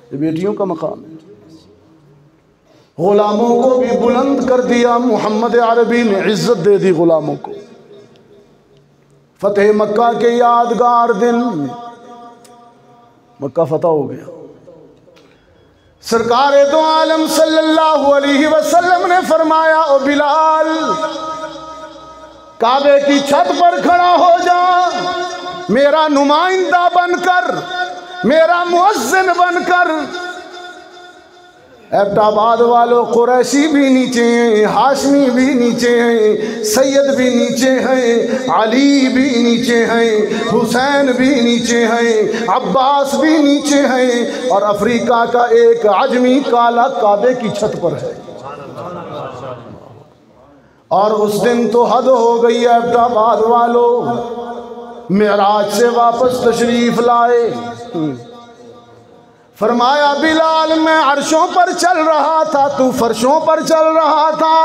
ये बेटियों का मकाम है। गुलामों को भी बुलंद कर दिया मोहम्मद अरबी ने, इज्जत दे दी गुलामों को। फतेह मक्का के यादगार दिन, मक्का फतह हो गया। सरकार दो आलम सल्लल्लाहु अलैहि वसल्लम ने फरमाया, ओ बिलाल काबे की छत पर खड़ा हो जा, मेरा नुमाइंदा बनकर, मेरा मुअज्जिन बनकर। एबटाबाद वालों, कुरैशी भी नीचे हैं, हाशमी भी नीचे हैं, सैयद भी नीचे हैं, अली भी नीचे हैं, हुसैन भी नीचे हैं, अब्बास भी नीचे हैं, और अफ्रीका का एक अजमी काला काबे की छत पर है। और उस दिन तो हद हो गई है एबटाबाद वालों। मेराज से वापस तशरीफ लाए, फरमाया बिलाल मैं अर्शों पर चल रहा था, तू फर्शों पर चल रहा था,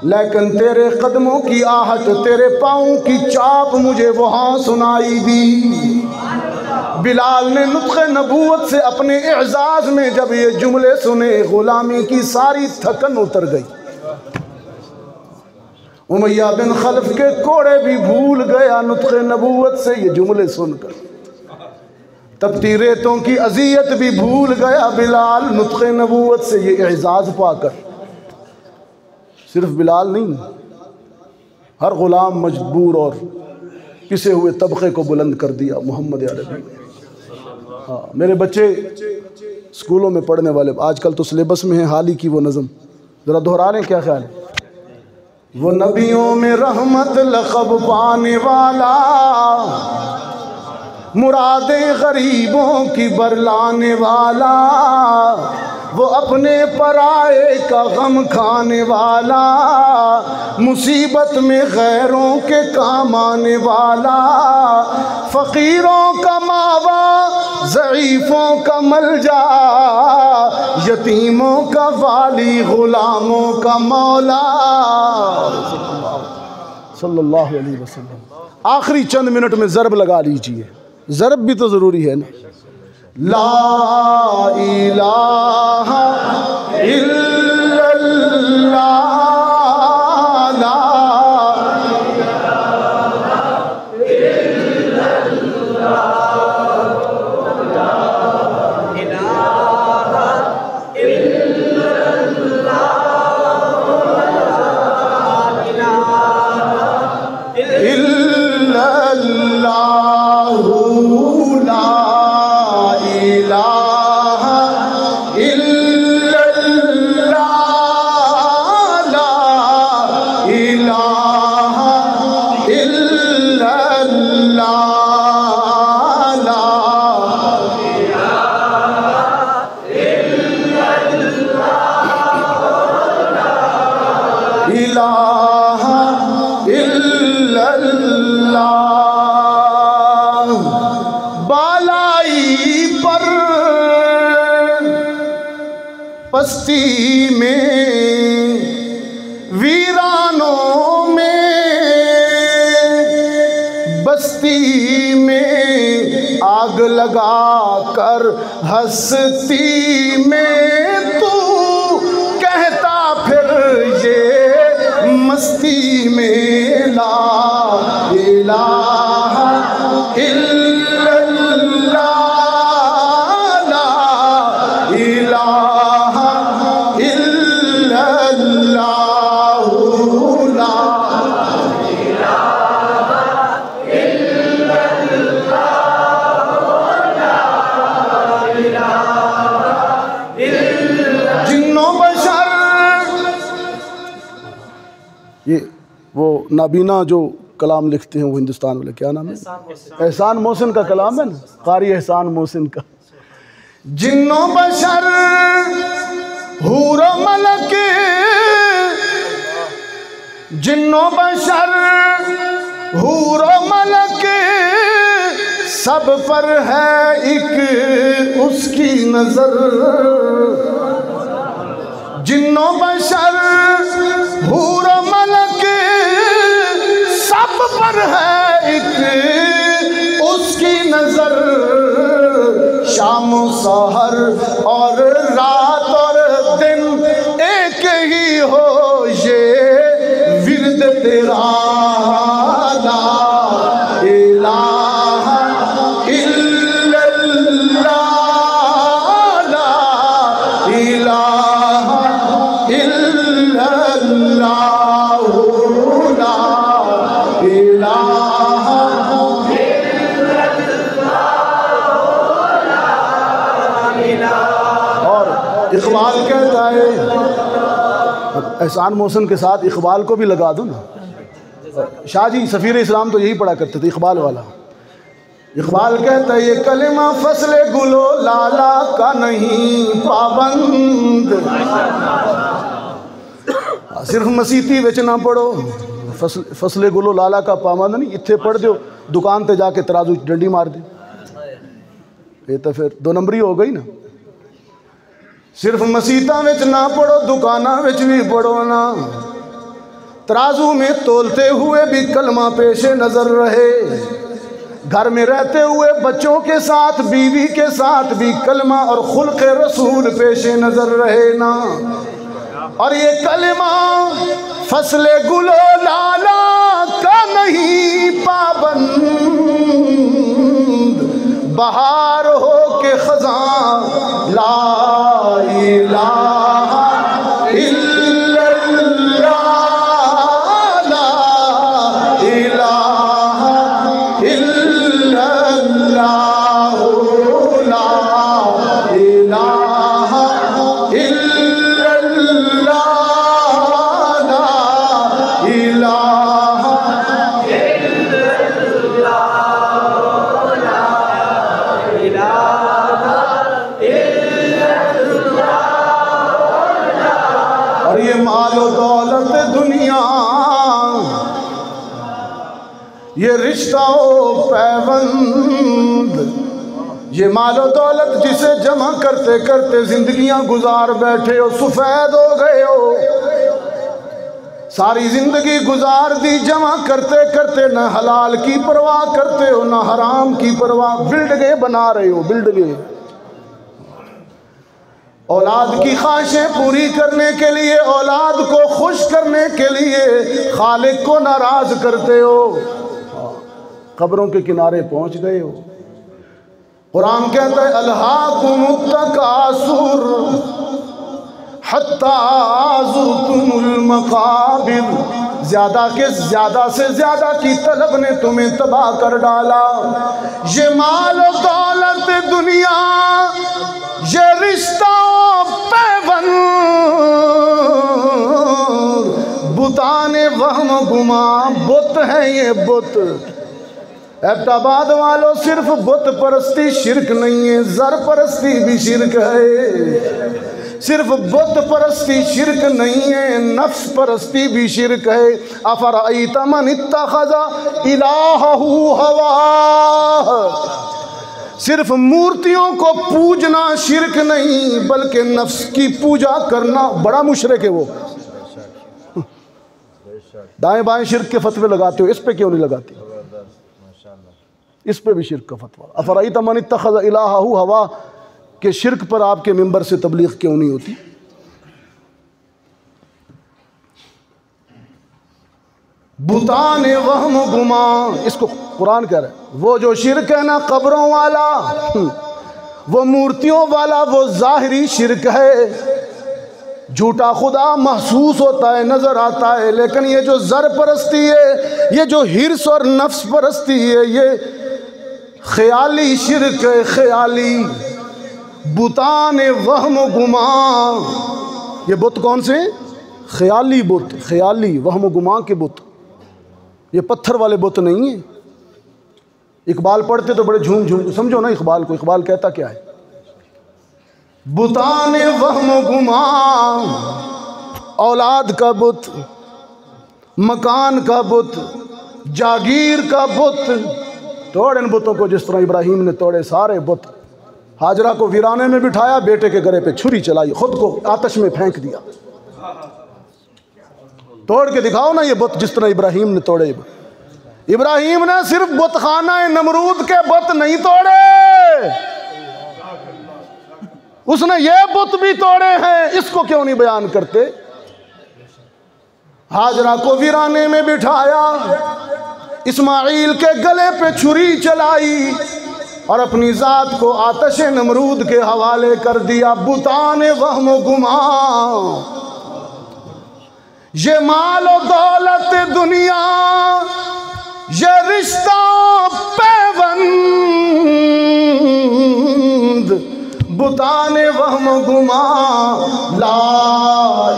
लेकिन तेरे कदमों की आहट, तेरे पाँव की चाप मुझे वहाँ सुनाई दी। बिलाल ने नुत्क़े नबूवत से अपने एजाज़ में जब ये जुमले सुने, गुलामी की सारी थकन उतर गई। उमैया बिन खलफ के कोड़े भी भूल गया नुत्क़े नबूवत से ये जुमले सुनकर, तपती रेतों की अजियत भी भूल गया बिलाल नुत्क़े नबूवत से ये एजाज़ पाकर। सिर्फ बिलाल नहीं, हर ग़ुलाम मजबूर और पिसे हुए तबक़े को बुलंद कर दिया मोहम्मद अरबी ने। हाँ, मेरे बच्चे स्कूलों में पढ़ने वाले आजकल तो सिलेबस में है हाल ही की वो नज़म, ज़रा दोहरा लें, क्या ख्याल है? वो नबियों में रहमत लक़ब पाने वाला, मुरादें गरीबों की बरलाने वाला, वो अपने पराए का गम खाने वाला, मुसीबत में गैरों के काम आने वाला, फ़कीरों का मावा, ज़ईफ़ों का मलजा, यतीमों का वाली, ग़ुलामों का मौला सल्लल्लाहु अलैहि वसल्लम। आखिरी चंद मिनट में ज़रब लगा लीजिए, ज़रब भी तो ज़रूरी है ना। ला इलाहा इल्लल्लाह, ला बस्ती में वीरानों में, बस्ती में आग लगा कर हस्ती में, तू कहता फिर ये मस्ती में ला इलाहा इल्लल्लाह, ला इलाहा ये वो नाबीना जो कलाम लिखते हैं वो हिंदुस्तान वाले, क्या नाम है? एहसान मोहसिन का कलाम है ना, कारी एहसान मोहसिन का। जिन्नो बशर हूर मलक, जिन्नो बशर हूर मलक, सब पर है एक उसकी नजर। जिन्नो बशर हूर मलक, सब पर है एक उसकी नजर। शाम सहर और रात और दिन एक ही हो ये विरद तेरा, ला इलाहा इल्लल्लाह, ला इलाहा इल्लल्लाह, ला इलाहा इल्लल्लाह। और कहता है, एहसान मोहसिन के साथ इकबाल को भी लगा दो ना। शाह जी सफ़ीर इस्लाम तो यही पढ़ा करते थे, इकबाल वाला। इकबाल कहता है ये कलिमा फसले गुलो लाला का नहीं पाबंद, सिर्फ मसीती विच ना पढ़ो, फसले गुलो लाला का पाबंद नहीं, इत्थे पढ़ दो दुकान ते जाके तराजू डंडी मार दे, ये तो फिर 2 नंबरी हो गई ना। सिर्फ मसीता विच ना पढ़ो, दुकाना विच भी पढ़ो ना, तराजू में तोलते हुए भी कलमा पेशे नजर रहे, घर में रहते हुए बच्चों के साथ बीवी के साथ भी कलमा और खुल्क़ रसूल पेशे नजर रहे ना। और ये कलमा फसले गुलो लाला का नहीं पाबंद, बहार हो के खज़ां ला इलाहा इल्लल्लाह, ला इलाहा इल्लल्लाह, ला इलाहा इल्लल्लाह, ला इलाहा और ये मालो दौलत दुनिया, ये रिश्ता पैबंद, ये मालो दौलत जिसे जमा करते करते जिंदगियां गुजार बैठे हो, सफेद हो गए हो, सारी जिंदगी गुजार दी जमा करते करते, न हलाल की परवाह करते हो न हराम की परवाह, बिल्डगे बना रहे हो, बिल्डगे। औलाद की ख्वाहिशें पूरी करने के लिए, औलाद को खुश करने के लिए खालिक को नाराज करते हो, कब्रों के किनारे पहुंच गए हो। कुरान कहता है अलहाकुमुत तकासुर हत्ता ज़ुरतुमुल मक़ाबिर, ज्यादा के ज्यादा से ज्यादा की तलब ने तुम्हें तबाह कर डाला। ये माल और दौलत दुनिया, ये रिश्ता पैबंद, बुताने वहम गुमा, बुत है ये बुत। एबटाबाद वालों सिर्फ बुत परस्ती शिरक नहीं है, जर परस्ती भी शिरक है। सिर्फ बुत परस्ती शिरक नहीं है, नफ्स परस्ती भी शिरक है। अफराइता मन इत्तखज़ा इलाहहु हवाह, सिर्फ मूर्तियों को पूजना शिरक नहीं बल्कि नफ्स की पूजा करना बड़ा मुशरिक है। वो दाएं बाएं शिरक के फतवे लगाते हो, इस पे क्यों नहीं लगाते? इस पे भी शिरक का फतवा। अफराइता मन इत्तखज़ा इलाहहु हवाह के शिरक पर आपके मिंबर से तबलीग क्यों नहीं होती? बुताने वहम गुमा, इसको कुरान कह रहा है। वो जो शिरक है ना कब्रों वाला, वो मूर्तियों वाला, वो जाहिरी शिरक है। झूठा खुदा महसूस होता है, नजर आता है, लेकिन ये जो जर परस्ती है, ये जो हिर्स और नफ्स परस्ती है, ये ख्याली शिरक है, ख्याली। बुताने वहम गुमा, ये बुत कौन से? ख्याली बुत, ख्याली वहम गुमा के बुत, ये पत्थर वाले बुत नहीं है। इकबाल पढ़ते तो बड़े झूम झूम, समझो ना इकबाल को। इकबाल कहता क्या है? बुताने वहम गुमा, औलाद का बुत, मकान का बुत, जागीर का बुत। तोड़ इन बुतों को जिस तरह इब्राहिम ने तोड़े सारे बुत। हाजरा को वीराने में बिठाया, बेटे के गले पे छुरी चलाई, खुद को आतश में फेंक दिया। तोड़ के दिखाओ ना ये बुत जिस तरह इब्राहिम ने तोड़े। इब्राहिम ने सिर्फ बुतखाना नमरूद के बुत नहीं तोड़े, उसने ये बुत भी तोड़े हैं। इसको क्यों नहीं बयान करते? हाजरा को वीराने में बिठाया, इस्माइल के गले पे छुरी चलाई और अपनी जात को आतश नमरूद के हवाले कर दिया। बुताने वहम गुमा, ये माल और दौलत दुनिया, ये रिश्ता पैबंद, बुताने वहम गुमा, ला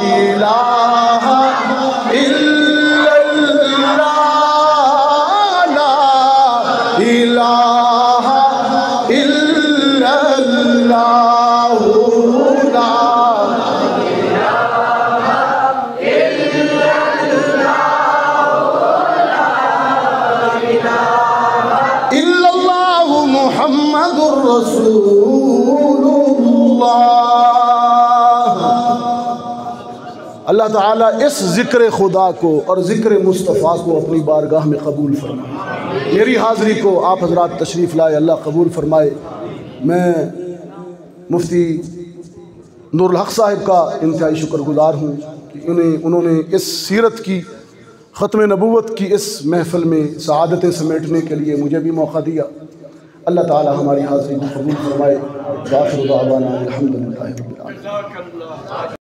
इलाहा इल्लल्लाह, ला इलाहा इल्लल्लाह, ला इल्लल्लाहु मुहम्मदुर रसूलुल्लाह। अल्लाह ताला इस ज़िक्र खुदा को और ज़िक्र मुस्तफ़ा को अपनी बारगाह में कबूल फरमाए। मेरी हाज़िरी को आप हज़रात तशरीफ़ लाए, अल्लाह कबूल फरमाए। मैं मुफ्ती नूरुल हक़ साहिब का इंतहाई शुक्रगुज़ार हूँ कि उन्होंने इस सीरत की ख़त्म नबूवत की इस महफ़िल में सआदतें समेटने के लिए मुझे भी मौका दिया। अल्लाह ताला हमारी हाज़िरी को कबूल फरमाए। वाखिर दावाना अल्हम्दुलिल्लाहि रब्बिल आलमीन।